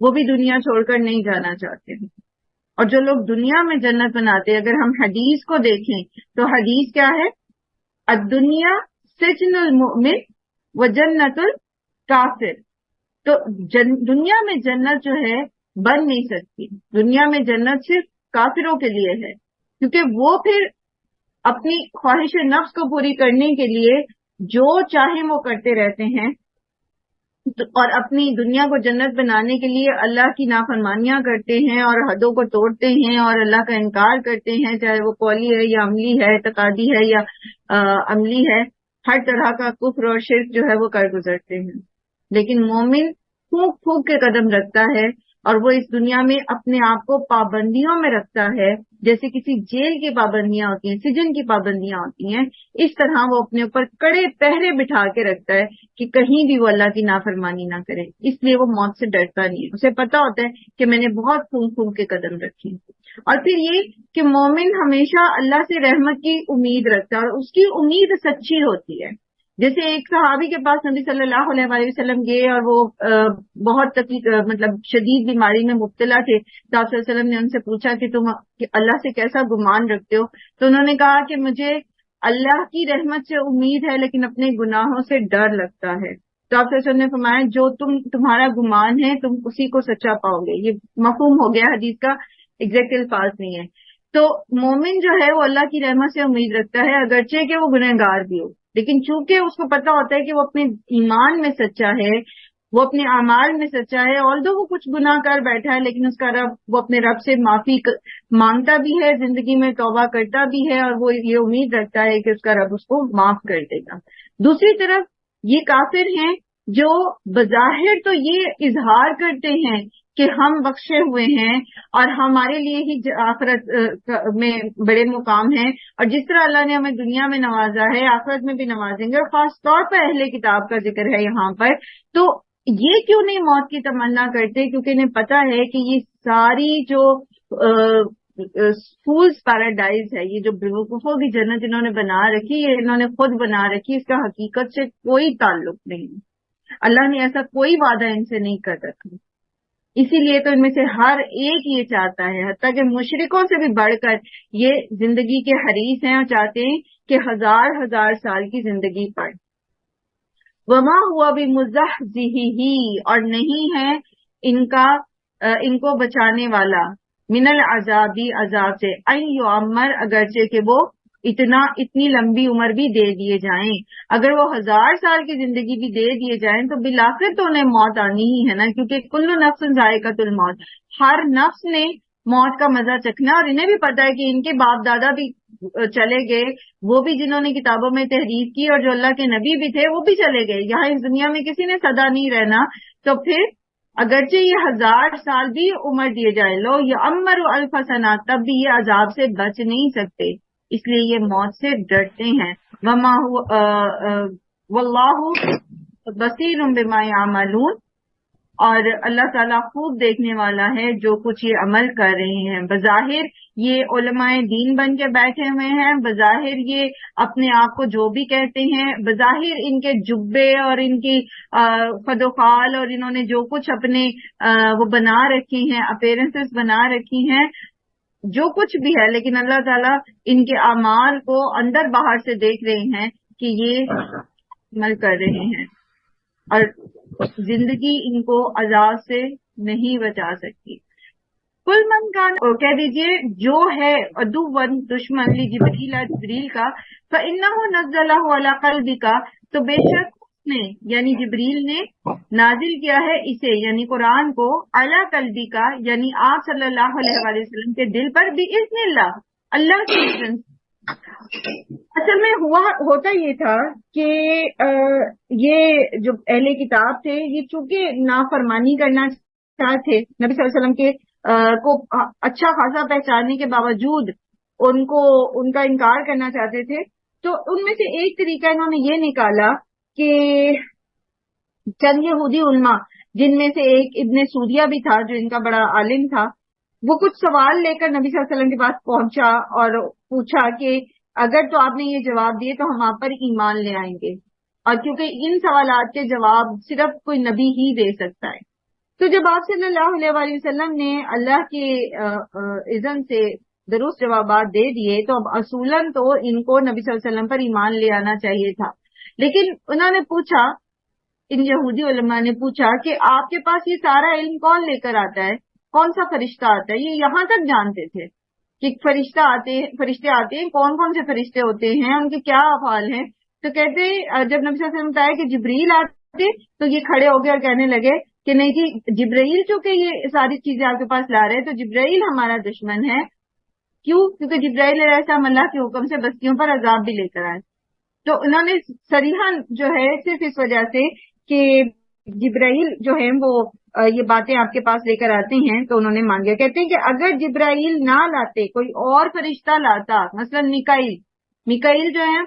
وہ بھی دنیا چھوڑ کر نہیں جانا چاہتے. اور جو لوگ دنیا میں جنت بناتے ہیں, اگر ہم حدیث کو دیکھیں تو حدیث کیا ہے, الدنیا سجن المؤمن و جنت الکافر. تو دنیا میں جنت جو ہے بن نہیں سکتی. دنیا میں جنت صرف کافروں کے لیے ہے, کیونکہ وہ پھر اپنی خواہش نفس کو پوری کرنے کے لیے جو چاہیں وہ کرتے رہتے ہیں, اور اپنی دنیا کو جنت بنانے کے لیے اللہ کی نافرمانیاں کرتے ہیں اور حدوں کو توڑتے ہیں اور اللہ کا انکار کرتے ہیں, چاہے وہ قولی ہے یا عملی ہے, اعتقادی ہے یا عملی ہے. ہر طرح کا کفر اور شرک جو ہے وہ کر گزرتے ہیں. لیکن مومن پھونک پھونک کے قدم رکھتا ہے, اور وہ اس دنیا میں اپنے آپ کو پابندیوں میں رکھتا ہے, جیسے کسی جیل کی پابندیاں ہوتی ہیں, سجن کی پابندیاں ہوتی ہیں, اس طرح وہ اپنے اوپر کڑے پہرے بٹھا کے رکھتا ہے کہ کہیں بھی وہ اللہ کی نافرمانی نہ کرے. اس لیے وہ موت سے ڈرتا نہیں ہے, اسے پتا ہوتا ہے کہ میں نے بہت پھونک پھونک کے قدم رکھے. اور پھر یہ کہ مومن ہمیشہ اللہ سے رحمت کی امید رکھتا ہے, اور اس کی امید سچی ہوتی ہے. جیسے ایک صحابی کے پاس نبی صلی اللہ علیہ وآلہ وسلم گئے اور وہ بہت مطلب شدید بیماری میں مبتلا تھے. تو آپ صلی اللہ علیہ وسلم نے ان سے پوچھا کہ تم اللہ سے کیسا گمان رکھتے ہو؟ تو انہوں نے کہا کہ مجھے اللہ کی رحمت سے امید ہے لیکن اپنے گناہوں سے ڈر لگتا ہے. تو آپ صلی اللہ علیہ وسلم نے فرمایا جو تمہارا گمان ہے تم اسی کو سچا پاؤ گے. یہ مفہوم ہو گیا حدیث کا, ایگزیکٹ الفاظ نہیں ہے. تو مومن جو ہے وہ اللہ کی رحمت سے امید رکھتا ہے اگرچہ کہ وہ گنہگار بھی ہو, لیکن چونکہ اس کو پتا ہوتا ہے کہ وہ اپنے ایمان میں سچا ہے, وہ اپنے اعمال میں سچا ہے, آلدو وہ کچھ گناہ کر بیٹھا ہے لیکن اس کا رب, وہ اپنے رب سے معافی مانگتا بھی ہے, زندگی میں توبہ کرتا بھی ہے, اور وہ یہ امید رکھتا ہے کہ اس کا رب اس کو معاف کر دے گا. دوسری طرف یہ کافر ہیں جو بظاہر تو یہ اظہار کرتے ہیں کہ ہم بخشے ہوئے ہیں اور ہمارے لیے ہی آخرت میں بڑے مقام ہیں, اور جس طرح اللہ نے ہمیں دنیا میں نوازا ہے آخرت میں بھی نوازیں گے, اور خاص طور پر اہل کتاب کا ذکر ہے یہاں پر. تو یہ کیوں نہیں موت کی تمنا کرتے؟ کیونکہ انہیں پتا ہے کہ یہ ساری جو فولز پیراڈائز ہے, یہ جو بیوقوفوں کی جنت انہوں نے بنا رکھی, یہ انہوں نے خود بنا رکھی, اس کا حقیقت سے کوئی تعلق نہیں. اللہ نے ایسا کوئی وعدہ ان سے نہیں کر رکھا. اسی لیے تو ان میں سے ہر ایک یہ چاہتا ہے, حتیٰ کہ مشرکوں سے بھی بڑھ کر یہ زندگی کے حریص ہیں اور چاہتے ہیں کہ ہزار ہزار سال کی زندگی پائے. وما ہوا بمزحزحہ, اور نہیں ہے ان کو بچانے والا, من العذابی, عذاب سے, ان یعمر, اگرچہ کہ وہ اتنی لمبی عمر بھی دے دیے جائیں. اگر وہ 1000 سال کی زندگی بھی دے دیے جائیں تو بالآخر تو انہیں موت آنی ہی ہے نا, کیونکہ کل نفس ذائقۃ الموت, ہر نفس نے موت کا مزہ چکھنا. اور انہیں بھی پتا ہے کہ ان کے باپ دادا بھی چلے گئے, وہ بھی جنہوں نے کتابوں میں تحریف کی, اور جو اللہ کے نبی بھی تھے وہ بھی چلے گئے. یہاں اس دنیا میں کسی نے سدا نہیں رہنا. تو پھر اگرچہ یہ 1000 سال بھی عمر دیے جائے, لو یہ عمر الف سنہ, تب بھی یہ عذاب سے بچ نہیں سکتے, اس لیے یہ موت سے ڈرتے ہیں. وما واللہ بصیر بما یعملون, اور اللہ تعالیٰ خوب دیکھنے والا ہے جو کچھ یہ عمل کر رہے ہیں. بظاہر یہ علماء دین بن کے بیٹھے ہوئے ہیں, بظاہر یہ اپنے آپ کو جو بھی کہتے ہیں, بظاہر ان کے جبے اور ان کی خد و خال اور انہوں نے جو کچھ اپنے وہ بنا رکھی ہیں, اپیرنسز بنا رکھی ہیں, جو کچھ بھی ہے, لیکن اللہ تعالیٰ ان کے اعمال کو اندر باہر سے دیکھ رہے ہیں کہ یہ عمل کر رہے ہیں, اور زندگی ان کو عذاب سے نہیں بچا سکتی۔ کل من کا کہہ دیجئے جو ہے عدوً دشمن لجبریل جبریل کا، فإنہ نزلہ علی قلبک، تو بے شک اس نے یعنی جبریل نے نازل کیا ہے اسے یعنی قرآن کو، علی قلبک یعنی آپ صلی اللہ علیہ وآلہ وسلم کے دل پر، بإذن اللہ، اللہ کے اذن سے۔ اصل میں ہوتا یہ تھا کہ یہ جو اہل کتاب تھے یہ چونکہ نافرمانی کرنا چاہتے نبی صلی اللہ علیہ وسلم کے کو اچھا خاصا پہچاننے کے باوجود ان کا انکار کرنا چاہتے تھے، تو ان میں سے ایک طریقہ انہوں نے یہ نکالا کہ چند یہودی علماء جن میں سے ایک ابن سوریہ بھی تھا جو ان کا بڑا عالم تھا، وہ کچھ سوال لے کر نبی صلی اللہ علیہ وسلم کے پاس پہنچا اور پوچھا کہ اگر تو آپ نے یہ جواب دیے تو ہم آپ پر ایمان لے آئیں گے، اور کیونکہ ان سوالات کے جواب صرف کوئی نبی ہی دے سکتا ہے۔ تو جب آپ صلی اللہ علیہ وآلہ وسلم نے اللہ کے اذن سے درست جوابات دے دیے تو اب اصولاً تو ان کو نبی صلی اللہ علیہ وسلم پر ایمان لے آنا چاہیے تھا، لیکن انہوں نے پوچھا، ان یہودی علماء نے پوچھا کہ آپ کے پاس یہ سارا علم کون لے کر آتا ہے، کون سا فرشتہ آتا ہے؟ یہ یہاں تک جانتے تھے کہ فرشتے آتے ہیں، کون کون سے فرشتے ہوتے ہیں، ان کے کیا افعال ہیں۔ تو کہتے جب نبی صلی اللہ علیہ وسلم بتایا کہ جبریل آتے تو یہ کھڑے ہو گئے اور کہنے لگے کہ نہیں جی، جبرائیل چونکہ یہ ساری چیزیں آپ کے پاس لا رہے ہیں تو جبرائیل ہمارا دشمن ہے۔ کیوں؟ کیونکہ جبرائیل علیہ السلام اللہ کے حکم سے بستیوں پر عذاب بھی لے کر آئے۔ تو انہوں نے صریحاً جو ہے صرف اس وجہ سے کہ جبرائیل جو ہے وہ یہ باتیں آپ کے پاس لے کر آتے ہیں تو انہوں نے مان لیا۔ کہتے ہیں کہ اگر جبرائیل نہ لاتے، کوئی اور فرشتہ لاتا، مثلا میکائیل جو ہے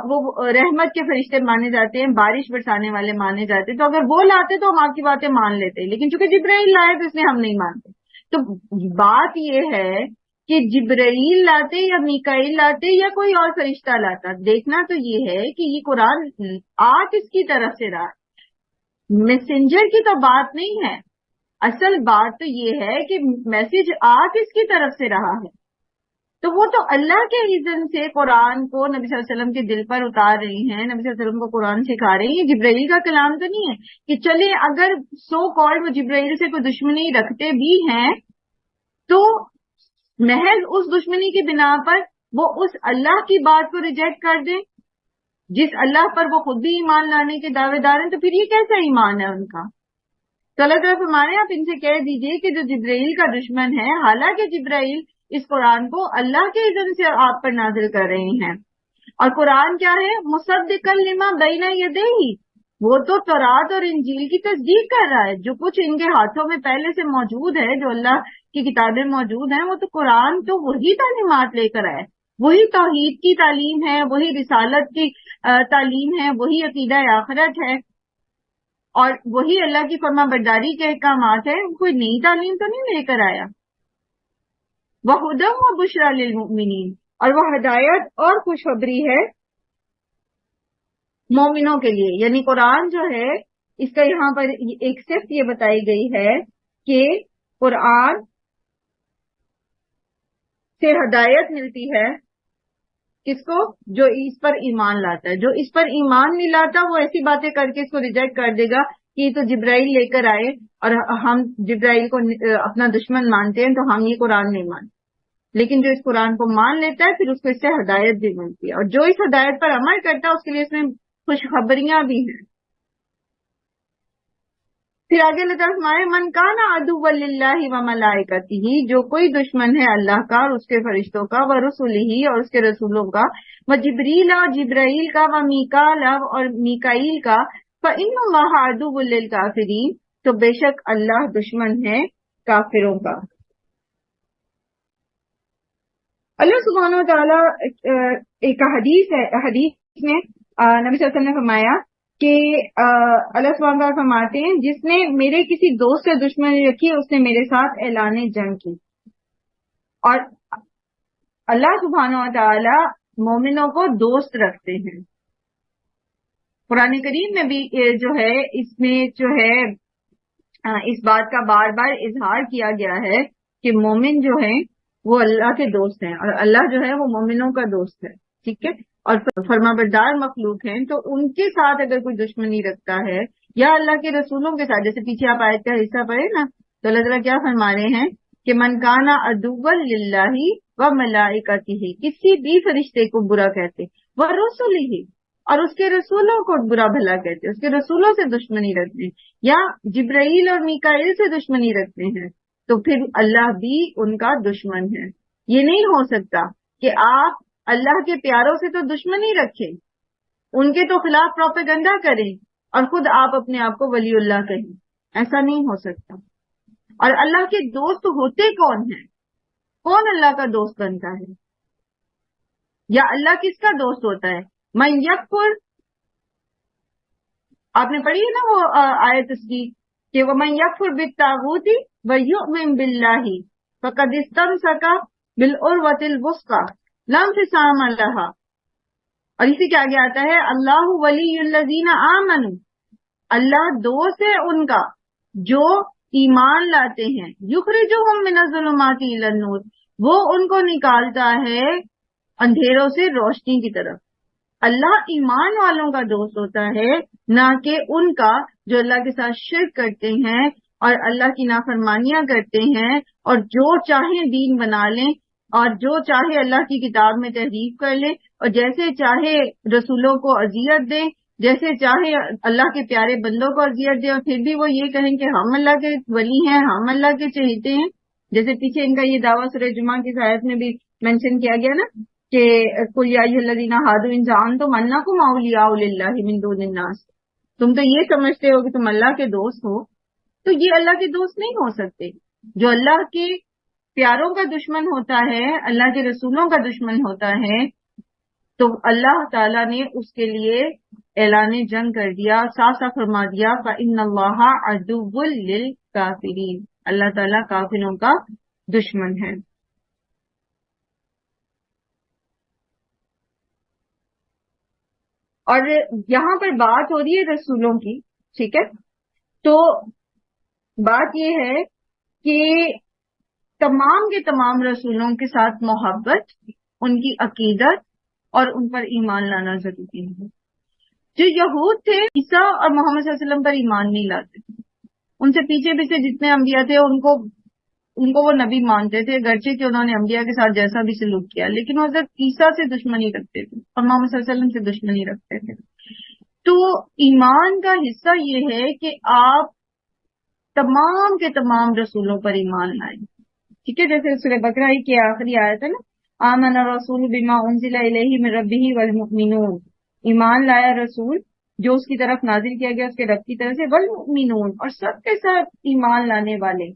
وہ رحمت کے فرشتے مانے جاتے ہیں، بارش برسانے والے مانے جاتے، تو اگر وہ لاتے تو ہم آپ کی باتیں مان لیتے، لیکن چونکہ جبرائیل لائے تو اس لیے ہم نہیں مانتے۔ تو بات یہ ہے کہ جبرائیل لاتے یا میکائیل لاتے یا کوئی اور فرشتہ لاتا، دیکھنا تو یہ ہے کہ یہ قرآن آ کس کی طرف سے رہا۔ میسنجر کی تو بات نہیں ہے، اصل بات تو یہ ہے کہ میسج آ کس کی طرف سے رہا ہے۔ تو وہ تو اللہ کے اذن سے قرآن کو نبی صلی اللہ علیہ وسلم کے دل پر اتار رہی ہیں، نبی صلی اللہ علیہ وسلم کو قرآن سکھا رہی ہیں۔ جبرائیل کا کلام تو نہیں ہے کہ چلے اگر سو کالڈ وہ جبرائیل سے کوئی دشمنی رکھتے بھی ہیں تو محض اس دشمنی کی بنا پر وہ اس اللہ کی بات کو ریجیکٹ کر دیں جس اللہ پر وہ خود بھی ایمان لانے کے دعوے دار ہیں، تو پھر یہ کیسا ایمان ہے ان کا؟ تو اللہ تعالیٰ فرمانے آپ ان سے کہہ دیجئے کہ جو جبرائیل کا دشمن ہے، حالانکہ جبرائیل اس قرآن کو اللہ کے اذن سے آپ پر نازل کر رہے ہیں، اور قرآن کیا ہے؟ مصدقا لما بین یدیہ، وہ تو تورات اور انجیل کی تصدیق کر رہا ہے۔ جو کچھ ان کے ہاتھوں میں پہلے سے موجود ہے، جو اللہ کی کتابیں موجود ہیں، وہ تو قرآن تو وہی تعلیمات لے کر آئے، وہی توحید کی تعلیم ہے، وہی رسالت کی تعلیم ہے، وہی عقیدہ آخرت ہے، اور وہی اللہ کی فرما برداری کے احکامات ہیں۔ کوئی نئی تعلیم تو نہیں لے کر آیا۔ وَهُدًى وَبُشْرًى لِلْمُؤْمِنِينَ، اور وہ ہدایت اور خوشخبری ہے مومنوں کے لیے۔ یعنی قرآن جو ہے اس کا یہاں پر ایک صفت یہ بتائی گئی ہے کہ قرآن سے ہدایت ملتی ہے کس کو؟ جو اس پر ایمان لاتا ہے۔ جو اس پر ایمان نہیں لاتا وہ ایسی باتیں کر کے اس کو ریجیکٹ کر دے گا کہ یہ تو جبرائیل لے کر آئے اور ہم جبرائیل کو اپنا دشمن مانتے ہیں تو ہم یہ قرآن نہیں مانتے۔ لیکن جو اس قرآن کو مان لیتا ہے پھر اس کو اس سے ہدایت بھی ملتی ہے، اور جو اس ہدایت پر عمل کرتا ہے اس کے لیے اس میں خوشخبریاں بھی ہیں۔ پھر آگے اللہ تعالیٰ فرمائے من کان عدوا للہ وملائکتہ، جو کوئی دشمن ہے اللہ کا اور اس کے فرشتوں کا، ورسلہ اور اس کے رسولوں کا، وجبریل اور جبرائیل کا، ومیکال اور میکائیل کا، فإن اللہ عدو للکافرین، تو بے شک اللہ دشمن ہے کافروں کا۔ اللہ سبحانہ و تعالیٰ ایک حدیث میں نبی صلی اللہ علیہ وسلم نے فرمایا کہ اللہ سبحانہ وتعالیٰ فرماتے ہیں جس نے میرے کسی دوست سے دشمنی رکھی اس نے میرے ساتھ اعلان جنگ کی۔ اور اللہ سبحانہ وتعالیٰ مومنوں کو دوست رکھتے ہیں۔ قرآن کریم میں بھی جو ہے اس میں جو ہے اس بات کا بار بار اظہار کیا گیا ہے کہ مومن جو ہیں وہ اللہ کے دوست ہیں، اور اللہ جو ہے وہ مومنوں کا دوست ہے، ٹھیک ہے، اور فرما بردار مخلوق ہیں، تو ان کے ساتھ اگر کوئی دشمنی رکھتا ہے یا اللہ کے رسولوں کے ساتھ. جیسے پیچھے آپ آیت کا حصہ پڑھے نا تو اللہ تعالیٰ کیا فرما رہے ہیں کہ من کانا عدوا للہ و ملائکتہ، کسی بھی فرشتے کو برا کہتے، وہ رسولہ، اور اس کے رسولوں کو برا بھلا کہتے، اس کے رسولوں سے دشمنی رکھتے ہیں، یا جبرائیل اور میکائیل سے دشمنی رکھتے ہیں، تو پھر اللہ بھی ان کا دشمن ہے. یہ نہیں ہو سکتا کہ آپ اللہ کے پیاروں سے تو دشمنی رکھیں، ان کے تو خلاف پروپیگنڈا کریں اور خود آپ اپنے آپ کو ولی اللہ کہیں. ایسا نہیں ہو سکتا. اور اللہ کے دوست ہوتے کون ہیں؟ کون اللہ کا دوست بنتا ہے؟ یا اللہ کس کا دوست ہوتا ہے؟ من یکفر، آپ نے پڑھی ہے نا وہ آیت تسبیح کہ ومن یکفر بالطاغوت ویؤمن باللہ فقد استمسک بالعروۃ الوثقی لا انفصام لها. اور اسی کے آگے آتا ہے اللہ ولی الذین آمنوا، اللہ دوست ہے ان کا جو ایمان لاتے ہیں، یخرجہم من الظلمات الی النور، وہ ان کو نکالتا ہے اندھیروں سے روشنی کی طرف. اللہ ایمان والوں کا دوست ہوتا ہے، نہ کہ ان کا جو اللہ کے ساتھ شرک کرتے ہیں اور اللہ کی نافرمانیاں کرتے ہیں اور جو چاہیں دین بنا لیں اور جو چاہے اللہ کی کتاب میں تحریف کر لیں اور جیسے چاہے رسولوں کو اذیت دیں، جیسے چاہے اللہ کے پیارے بندوں کو اذیت دیں، اور پھر بھی وہ یہ کہیں کہ ہم اللہ کے ولی ہیں، ہم اللہ کے چہیتے ہیں. جیسے پیچھے ان کا یہ دعویٰ سورہ جمعہ کی آیت میں بھی مینشن کیا گیا نا کہ قل یا ایھا الذین ھادوا ان زعمتم انکم اولیاء للہ من دون الناس، تم تو یہ سمجھتے ہو کہ تم اللہ کے دوست ہو، تو یہ اللہ کے دوست نہیں ہو سکتے. جو اللہ کے پیاروں کا دشمن ہوتا ہے، اللہ کے رسولوں کا دشمن ہوتا ہے، تو اللہ تعالیٰ نے اس کے لیے اعلان جنگ کر دیا، صاف صاف فرما دیا فَإِنَّ اللَّهَ عَدُوٌّ لِّلْكَافِرِينَ، اللہ تعالیٰ کافروں کا دشمن ہے. اور یہاں پر بات ہو رہی ہے رسولوں کی، ٹھیک ہے، تو بات یہ ہے کہ تمام کے تمام رسولوں کے ساتھ محبت، ان کی عقیدت اور ان پر ایمان لانا ضروری ہے. جو یہود تھے عیسیٰ اور محمد صلی اللہ علیہ وسلم پر ایمان نہیں لاتے، ان سے پیچھے پیچھے جتنے انبیاء تھے ان کو وہ نبی مانتے تھے، گرچہ کہ انہوں نے انبیاء کے ساتھ جیسا بھی سلوک کیا، لیکن وہ حضرت عیسیٰ سے دشمنی رکھتے تھے اور محمد صلی اللہ علیہ وسلم سے دشمنی رکھتے تھے. تو ایمان کا حصہ یہ ہے کہ آپ تمام کے تمام رسولوں پر ایمان لائیں. ٹھیک ہے، جیسے سورہ بقرہ کی آخری آیت ہے نا، آمن الرسول بما انزل الیہ من ربہ والمؤمنون، ایمان لایا رسول جو اس کی طرف نازل کیا گیا اس کے رب کی طرف سے، والمؤمنون، اور سب کے ساتھ ایمان لانے والے،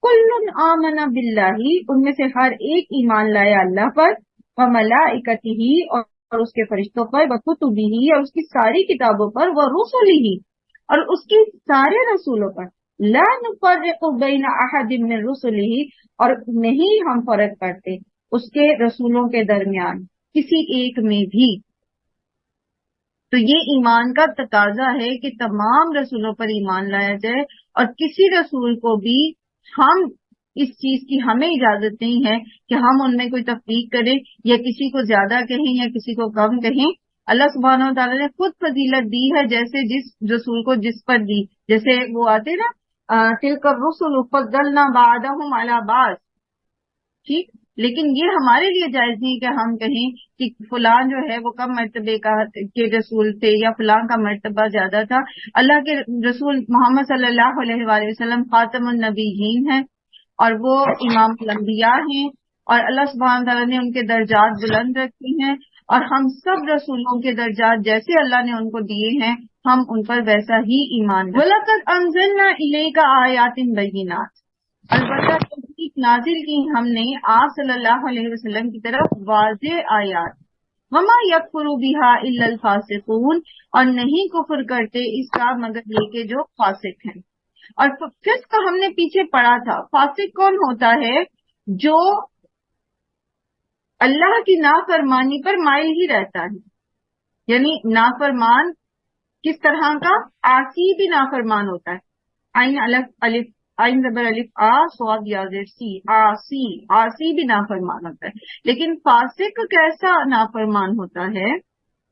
کل آمن باللہ، ان میں سے ہر ایک ایمان لایا اللہ پر، وملائکتہ، اور اس کے فرشتوں پر، وکتبہ، اور اس کی ساری کتابوں پر، ورسلہ، اور اس کی سارے رسولوں پر، لا نفرق بین احد من رسلہ، اور نہیں ہم فرق کرتے اس کے رسولوں کے درمیان کسی ایک میں بھی. تو یہ ایمان کا تقاضا ہے کہ تمام رسولوں پر ایمان لایا جائے، اور کسی رسول کو بھی ہم اس چیز کی ہمیں اجازت نہیں ہے کہ ہم ان میں کوئی تفریق کریں یا کسی کو زیادہ کہیں یا کسی کو کم کہیں. اللہ سبحانہ و تعالیٰ نے خود فضیلت دی ہے، جیسے جس رسول کو جس پر دی، جیسے وہ آتے نا تلک الرسل فضلنا بعضهم علی بعض، ٹھیک. لیکن یہ ہمارے لیے جائز نہیں کہ ہم کہیں کہ فلان جو ہے وہ کم مرتبے کے رسول تھے یا فلان کا مرتبہ زیادہ تھا. اللہ کے رسول محمد صلی اللہ علیہ وآلہ وسلم خاتم النبیین ہیں اور وہ امام الانبیاء ہیں، اور اللہ سبحانہ تعالیٰ نے ان کے درجات بلند رکھے ہیں، اور ہم سب رسولوں کے درجات جیسے اللہ نے ان کو دیے ہیں ہم ان پر ویسا ہی ایمان رکھتے ہیں. وَلَقَدْ أَنزَلْنَا إِلَيْكَ آيَاتٍ بَيِّنَاتٍ، البتہ تحقیق نازل کی ہم نے آپ صلی اللہ علیہ وسلم کی طرف واضح آیات. وَمَا يَكْفُرُ بِهَا إِلَّا الْفَاسِقُونَ، اور نہیں کفر کرتے اس کا مگر یہ کہ جو فاسق ہیں. اور فسق کا ہم نے پیچھے پڑھا تھا. فاسق کون ہوتا ہے؟ جو اللہ کی نافرمانی پر مائل ہی رہتا ہے. یعنی نافرمان کس طرح کا؟ آسی بھی نافرمان ہوتا ہے. عین الف عین زبر الف آ صاد یا زیر سی، آسی، آسی بھی نافرمان ہوتا ہے. لیکن فاسق کیسا نافرمان ہوتا ہے؟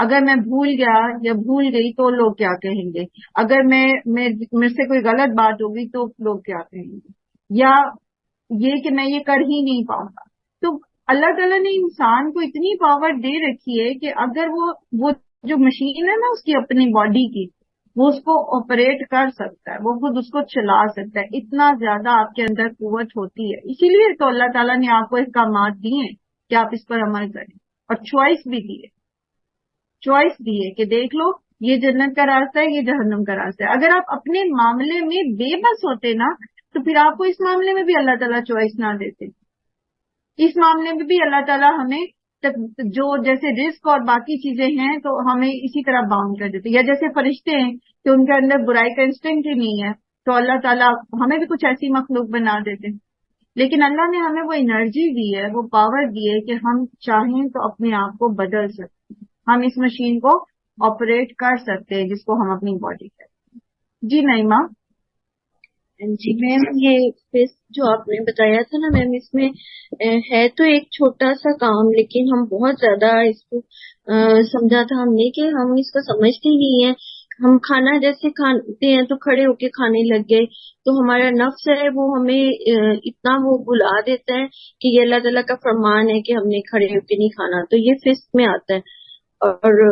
اگر میں بھول گیا یا بھول گئی تو لوگ کیا کہیں گے، اگر مجھ سے کوئی غلط بات ہوگی تو لوگ کیا کہیں گے، یا یہ کہ میں یہ کر ہی نہیں پاؤں گا۔ تو اللہ تعالیٰ نے انسان کو اتنی پاور دے رکھی ہے کہ اگر وہ جو مشین ہے نا اس کی اپنی باڈی کی، وہ اس کو آپریٹ کر سکتا ہے، وہ خود اس کو چلا سکتا ہے، اتنا زیادہ آپ کے اندر قوت ہوتی ہے۔ اسی لیے تو اللہ تعالیٰ نے آپ کو احکامات دیے ہیں کہ آپ اس پر عمل کریں، اور چوائس بھی دی ہے، چوائس دی ہے کہ دیکھ لو یہ جنت کا راستہ ہے، یہ جہنم کا راستہ ہے۔ اگر آپ اپنے معاملے میں بے بس ہوتے نا تو پھر آپ کو اس معاملے میں بھی اللہ تعالیٰ چوائس نہ دیتے، اس معاملے میں بھی اللہ تعالیٰ ہمیں جو جیسے رزق اور باقی چیزیں ہیں تو ہمیں اسی طرح باؤنڈ کر دیتے، یا جیسے فرشتے ہیں کہ ان کے اندر برائی کا انسٹنکٹ ہی نہیں ہے تو اللہ تعالیٰ ہمیں بھی کچھ ایسی مخلوق بنا دیتے۔ لیکن اللہ نے ہمیں وہ انرجی دی ہے، وہ پاور دی ہے کہ ہم چاہیں تو اپنے آپ کو بدل سکتے ہیں، ہم اس مشین کو آپریٹ کر سکتے ہیں جس کو ہم اپنی باڈی کہتے ہیں۔ جی نعیمہ۔ جی میم، یہ فیس جو آپ نے بتایا تھا نا میم، اس میں ہے تو ایک چھوٹا سا کام، لیکن ہم بہت زیادہ اس کو سمجھا تھا ہم نے کہ ہم اس کو سمجھتے ہی نہیں ہیں۔ ہم کھانا جیسے کھاتے ہیں تو کھڑے ہو کے کھانے لگ گئے، تو ہمارا نفس ہے وہ ہمیں اتنا وہ بلا دیتا ہے کہ یہ اللہ تعالیٰ کا فرمان ہے کہ ہم نے کھڑے ہو کے نہیں کھانا، تو یہ فسق میں آتا ہے۔ اور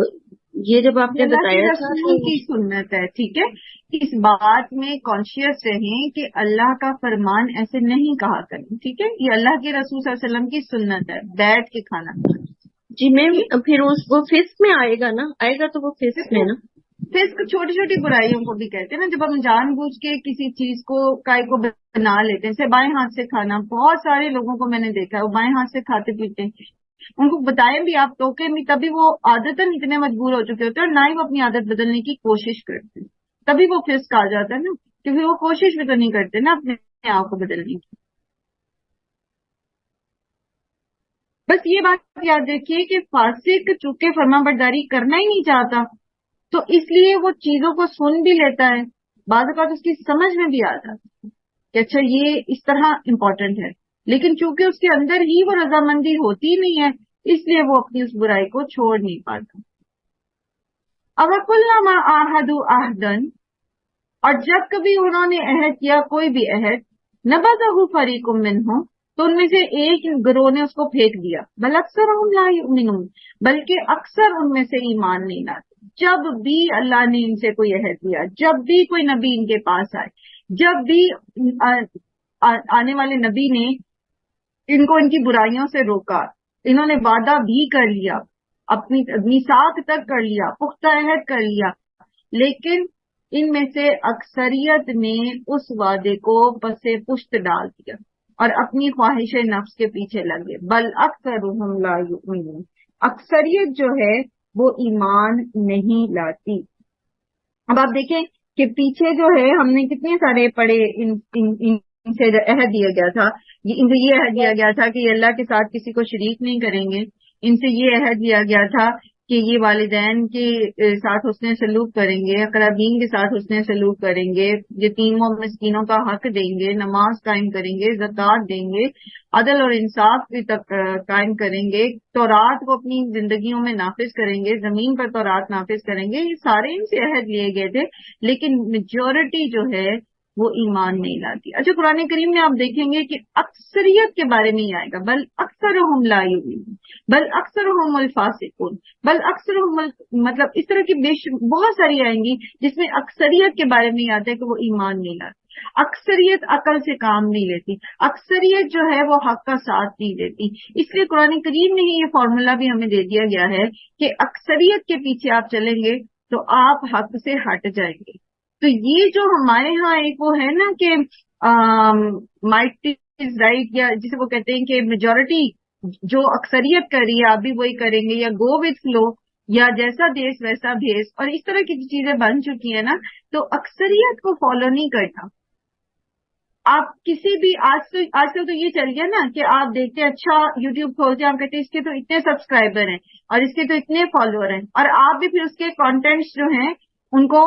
یہ جب آپ نے اللہ کے بتایا تھا رسول کی سنت ہے، ٹھیک ہے، اس بات میں کانشیس رہیں کہ اللہ کا فرمان ایسے نہیں کہا کریں، ٹھیک ہے، یہ اللہ کے رسول صلی اللہ علیہ وسلم کی سنت ہے، بیٹھ کے کھانا کھانا۔ جی میم، پھر وہ فسق میں آئے گا نا، آئے گا تو وہ فسق میں نا۔ فسق چھوٹی چھوٹی برائیوں کو بھی کہتے ہیں نا، جب ہم جان بوجھ کے کسی چیز کو کائی کو بنا لیتے ہیں، جیسے بائیں ہاتھ سے کھانا، بہت سارے لوگوں کو میں نے دیکھا ہے وہ بائیں ہاتھ سے کھاتے پیتے ہیں، ان کو بتائیں بھی آپ ٹوکیں بھی تبھی وہ عادتاً اتنے مجبور ہو چکے ہوتے ہیں اور نہ ہی وہ اپنی عادت بدلنے کی کوشش کرتے ہیں، تبھی وہ فسق آ جاتا ہے نا، کیونکہ وہ کوشش بھی تو نہیں کرتے نا اپنے آپ کو بدلنے کی۔ بس یہ بات یاد رکھیے کہ فاسق چونکہ فرما برداری کرنا ہی نہیں چاہتا تو اس لیے وہ چیزوں کو سن بھی لیتا ہے، بعض اوقات اس کی سمجھ میں بھی آ جاتا ہے کہ اچھا یہ اس طرح امپورٹنٹ ہے، لیکن چونکہ اس کے اندر ہی وہ رضامندی ہوتی نہیں ہے اس لیے وہ اپنی اس برائی کو چھوڑ نہیں پاتا۔ اوَكُلَّمَا عَاهَدُوا عَهْدًا، اور جب کبھی انہوں نے عہد کیا کوئی بھی عہد، نَبَذَهُ فَرِيقٌ مِّنْهُمْ، تو ان میں سے ایک گروہ نے اس کو پھینک دیا، بل اکثرهم لا یؤمنون، بلکہ اکثر ان میں سے ایمان نہیں لاتے۔ جب بھی اللہ نے ان سے کوئی عہد لیا، جب بھی کوئی نبی ان کے پاس آئے، جب بھی آنے والے نبی نے ان کو ان کی برائیوں سے روکا، انہوں نے وعدہ بھی کر لیا، اپنی میثاق تک کر لیا، پختہ عہد کر لیا، لیکن ان میں سے اکثریت نے اس وعدے کو پس پشت ڈال دیا اور اپنی خواہش نفس کے پیچھے لگے۔ بل اکثرهم لا یؤمنون، اکثریت جو ہے وہ ایمان نہیں لاتی۔ اب آپ دیکھیں کہ پیچھے جو ہے ہم نے کتنے سارے پڑھے، ان سے عہد دیا گیا تھا، ان سے یہ عہد دیا گیا تھا کہ یہ اللہ کے ساتھ کسی کو شریک نہیں کریں گے، ان سے یہ عہد دیا گیا تھا کہ یہ والدین کے ساتھ حسن سلوک کریں گے، اقربین کے ساتھ حسن سلوک کریں گے، یتیموں مسکینوں کا حق دیں گے، نماز قائم کریں گے، زکوٰۃ دیں گے، عدل اور انصاف بھی قائم کریں گے، تورات کو اپنی زندگیوں میں نافذ کریں گے، زمین پر تورات نافذ کریں گے۔ یہ سارے ان سے عہد لیے گئے تھے، لیکن میجورٹی جو ہے وہ ایمان نہیں لاتی۔ اچھا، قرآن کریم میں آپ دیکھیں گے کہ اکثریت کے بارے میں ہی آئے گا، بل اکثرهم لا یؤمنون، بل اکثرهم الفاسقون، بل اکثرهم مطلب اس طرح کی بہت ساری آئیں گی جس میں اکثریت کے بارے میں ہی آتا ہے کہ وہ ایمان نہیں لاتی، اکثریت عقل سے کام نہیں لیتی، اکثریت جو ہے وہ حق کا ساتھ نہیں دیتی۔ اس لیے قرآن کریم میں ہی یہ فارمولا بھی ہمیں دے دیا گیا ہے کہ اکثریت کے پیچھے آپ چلیں گے تو آپ حق سے ہٹ جائیں گے۔ تو یہ جو ہمارے ہاں ایک وہ ہے نا کہ مائٹی از رائٹ، یا جسے وہ کہتے ہیں کہ میجورٹی جو اکثریت کر رہی ہے آپ بھی وہی کریں گے، یا گو وتھ فلو، یا جیسا دیس ویسا بھیس، اور اس طرح کی چیزیں بن چکی ہیں نا، تو اکثریت کو فالو نہیں کرنا۔ آپ کسی بھی آج کل تو یہ چل گیا نا کہ آپ دیکھتے ہیں، اچھا یوٹیوب کھولتے ہیں، آپ کہتے ہیں اس کے تو اتنے سبسکرائبر ہیں اور اس کے تو اتنے فالوور ہیں، اور آپ بھی پھر اس کے کانٹینٹس جو ہیں ان کو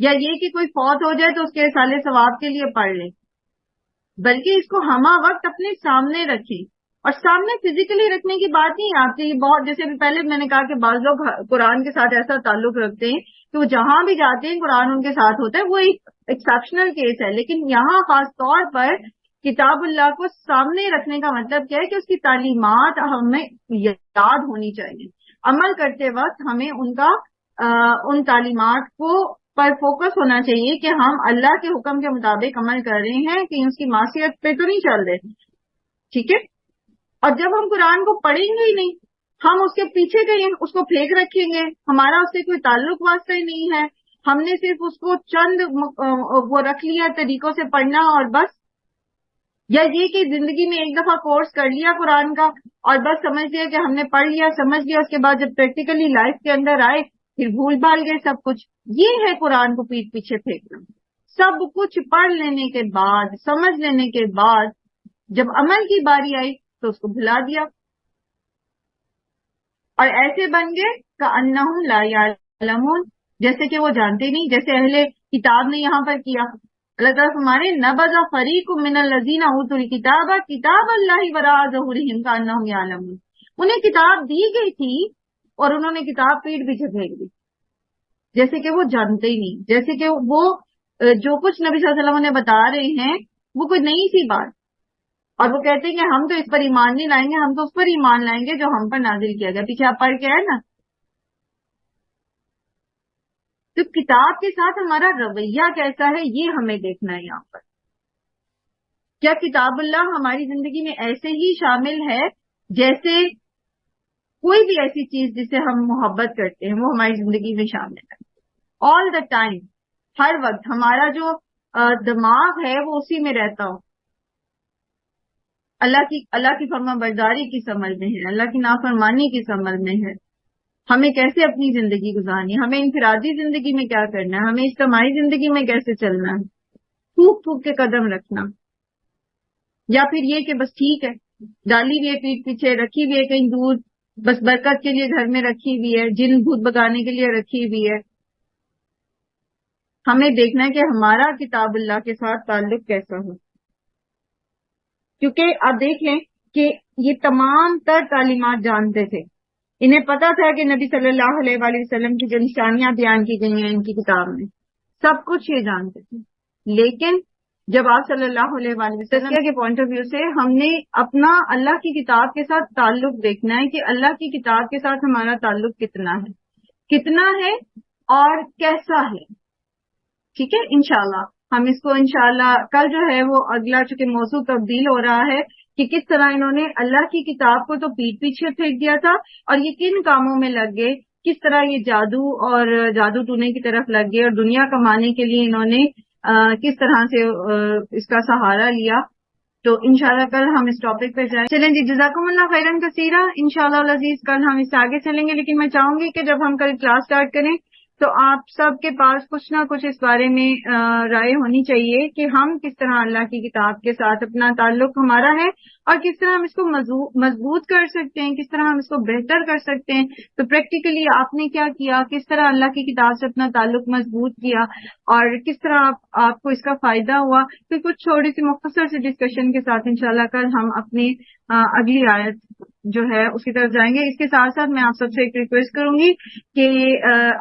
یا یہ کہ کوئی فوت ہو جائے تو اس کے سال ثواب کے لیے پڑھ لیں، بلکہ اس کو ہمہ وقت اپنے سامنے رکھیں. اور سامنے فزیکلی رکھنے کی بات نہیں آپ کی، بہت جیسے پہلے میں نے کہا کہ بعض لوگ قرآن کے ساتھ ایسا تعلق رکھتے ہیں کہ وہ جہاں بھی جاتے ہیں قرآن ان کے ساتھ ہوتا ہے، وہ ایک ایکسیپشنل کیس ہے. لیکن یہاں خاص طور پر کتاب اللہ کو سامنے رکھنے کا مطلب کیا ہے کہ اس کی تعلیمات ہمیں یاد ہونی چاہیے. عمل کرتے وقت ہمیں ان تعلیمات کو پر فوکس ہونا چاہیے کہ ہم اللہ کے حکم کے مطابق عمل کر رہے ہیں، کہ اس کی معصیت پہ تو نہیں چل رہے. ٹھیک ہے. اور جب ہم قرآن کو پڑھیں گے ہی نہیں، ہم اس کے پیچھے گئے اس کو پھینک رکھیں گے، ہمارا اس سے کوئی تعلق واسطہ ہی نہیں ہے، ہم نے صرف اس کو چند وہ رکھ لیا طریقوں سے پڑھنا اور بس، یا یہ کہ زندگی میں ایک دفعہ کورس کر لیا قرآن کا اور بس سمجھ لیا کہ ہم نے پڑھ لیا سمجھ لیا، اس کے بعد جب پریکٹیکلی لائف کے اندر آئے پھر بھول بھال گئے سب کچھ. یہ ہے قرآن کو پیٹ پیچھے پھینکنا. سب کچھ پڑھ لینے کے بعد سمجھ لینے کے بعد جب عمل کی باری آئی تو اس کو بھلا دیا اور ایسے بن گئے کأنہم لا یعلمون، جیسے کہ وہ جانتے نہیں، جیسے اہل کتاب نے یہاں پر کیا. اللہ تعالیٰ ہمارے نبذ فریق من الذین اوتوا الکتاب کتاب اللہ وراء ظہورہم کأنہم یعلمون. انہیں کتاب دی گئی تھی اور انہوں نے کتاب پیٹ پیچھے پھینک دی جیسے کہ وہ جانتے ہی نہیں، جیسے کہ وہ جو کچھ نبی صلی اللہ علیہ وسلم نے بتا رہے ہیں وہ کوئی نئی سی بات. اور وہ کہتے ہیں کہ ہم تو اس پر ایمان نہیں لائیں گے، ہم تو اس پر ایمان لائیں گے جو ہم پر نازل کیا گیا. پیچھے آپ پڑھ کے آئے نا. تو کتاب کے ساتھ ہمارا رویہ کیسا ہے یہ ہمیں دیکھنا ہے یہاں پر. کیا کتاب اللہ ہماری زندگی میں ایسے ہی شامل ہے جیسے کوئی بھی ایسی چیز جسے ہم محبت کرتے ہیں وہ ہماری زندگی میں شامل ہے. آل دا ٹائم، ہر وقت ہمارا جو دماغ ہے وہ اسی میں رہتا ہو، اللہ کی فرما برداری کس عمل میں ہے، اللہ کی نافرمانی کس عمل میں ہے، ہمیں کیسے اپنی زندگی گزارنی ہے، ہمیں انفرادی زندگی میں کیا کرنا ہے، ہمیں اجتماعی زندگی میں کیسے چلنا ہے، تھوک تھوک کے قدم رکھنا، یا پھر یہ کہ بس ٹھیک ہے ڈالی ہوئی ہے پیٹ پیچھے، رکھی ہوئی ہے کہیں دور، بس برکت کے لیے گھر میں رکھی ہوئی ہے، جن بھوت بگانے کے لیے رکھی ہوئی ہے. ہمیں دیکھنا ہے کہ ہمارا کتاب اللہ کے ساتھ تعلق کیسا ہو. کیونکہ آپ دیکھ لیں کہ یہ تمام تر تعلیمات جانتے تھے، انہیں پتا تھا کہ نبی صلی اللہ علیہ وآلہ وسلم کی جو نشانیاں بیان کی گئی ہیں ان کی کتاب میں، سب کچھ یہ جانتے تھے. لیکن جب آپ صلی اللہ علیہ وآلہ وسلم کے پوائنٹ آف ویو سے ہم نے اپنا اللہ کی کتاب کے ساتھ تعلق دیکھنا ہے کہ اللہ کی کتاب کے ساتھ ہمارا تعلق کتنا ہے اور کیسا ہے. ٹھیک ہے. انشاءاللہ ہم اس کو انشاءاللہ کل جو ہے وہ اگلا چونکہ موضوع تبدیل ہو رہا ہے کہ کس طرح انہوں نے اللہ کی کتاب کو تو پیٹ پیچھے پھینک دیا تھا اور یہ کن کاموں میں لگ گئے، کس طرح یہ جادو اور جادو ٹونے کی طرف لگ گئے اور دنیا کمانے کے لیے انہوں نے کس طرح سے اس کا سہارا لیا. تو انشاءاللہ کل ہم اس ٹاپک پہ جائیں. چلیں جی، جزاکم اللہ خیرن کثیرا. انشاءاللہ العزیز کل ہم اس سے آگے چلیں گے، لیکن میں چاہوں گی کہ جب ہم کل کلاس اسٹارٹ کریں تو آپ سب کے پاس کچھ نہ کچھ اس بارے میں رائے ہونی چاہیے کہ ہم کس طرح اللہ کی کتاب کے ساتھ اپنا تعلق ہمارا ہے اور کس طرح ہم اس کو مضبوط کر سکتے ہیں، کس طرح ہم اس کو بہتر کر سکتے ہیں. تو پریکٹیکلی آپ نے کیا کیا، کس طرح اللہ کی کتاب سے اپنا تعلق مضبوط کیا اور کس طرح آپ کو اس کا فائدہ ہوا. تو کچھ چھوٹی سی مختصر سی ڈسکشن کے ساتھ انشاءاللہ کل ہم اپنی اگلی آیت جو ہے اس کی طرف جائیں گے. اس کے ساتھ ساتھ میں آپ سب سے ایک ریکویسٹ کروں گی کہ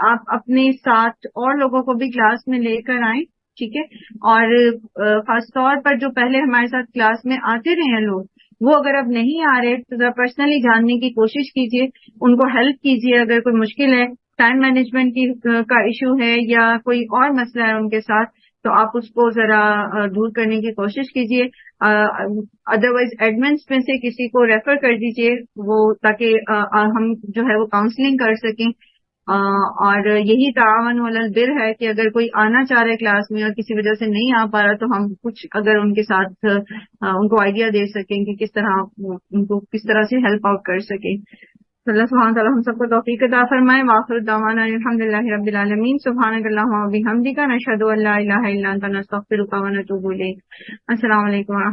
آپ اپنے ساتھ اور لوگوں کو بھی کلاس میں لے کر آئیں. ٹھیک ہے. اور خاص طور پر جو پہلے ہمارے ساتھ کلاس میں آتے رہے ہیں لوگ، وہ اگر اب نہیں آ رہے تو ذرا پرسنلی جاننے کی کوشش کیجیے، ان کو ہیلپ کیجیے. اگر کوئی مشکل ہے، ٹائم مینجمنٹ کا ایشو ہے یا کوئی اور مسئلہ ہے ان کے ساتھ، تو آپ اس کو ذرا دور کرنے کی کوشش کیجیے. ادروائز ایڈمنس میں سے کسی کو ریفر کر دیجیے وہ، تاکہ ہم جو ہے وہ کاؤنسلنگ کر سکیں. اور یہی تعاون علی البر ہے کہ اگر کوئی آنا چاہ رہا ہے کلاس میں اور کسی وجہ سے نہیں آ پا رہا تو ہم کچھ اگر ان کے ساتھ ان کو آئیڈیا دے سکیں کہ کس طرح ان کو کس طرح سے ہیلپ آؤٹ کر سکیں. اللہ سبحانہ تعالیٰ ہم سب کو توفیق عطا فرمائے. وآخر دعوانا الحمدللہ رب العالمین. سبحانک اللہم و بحمدک، نشہد ان لا الہ الا انت، نستغفرک و نتوب الیک. السلام علیکم.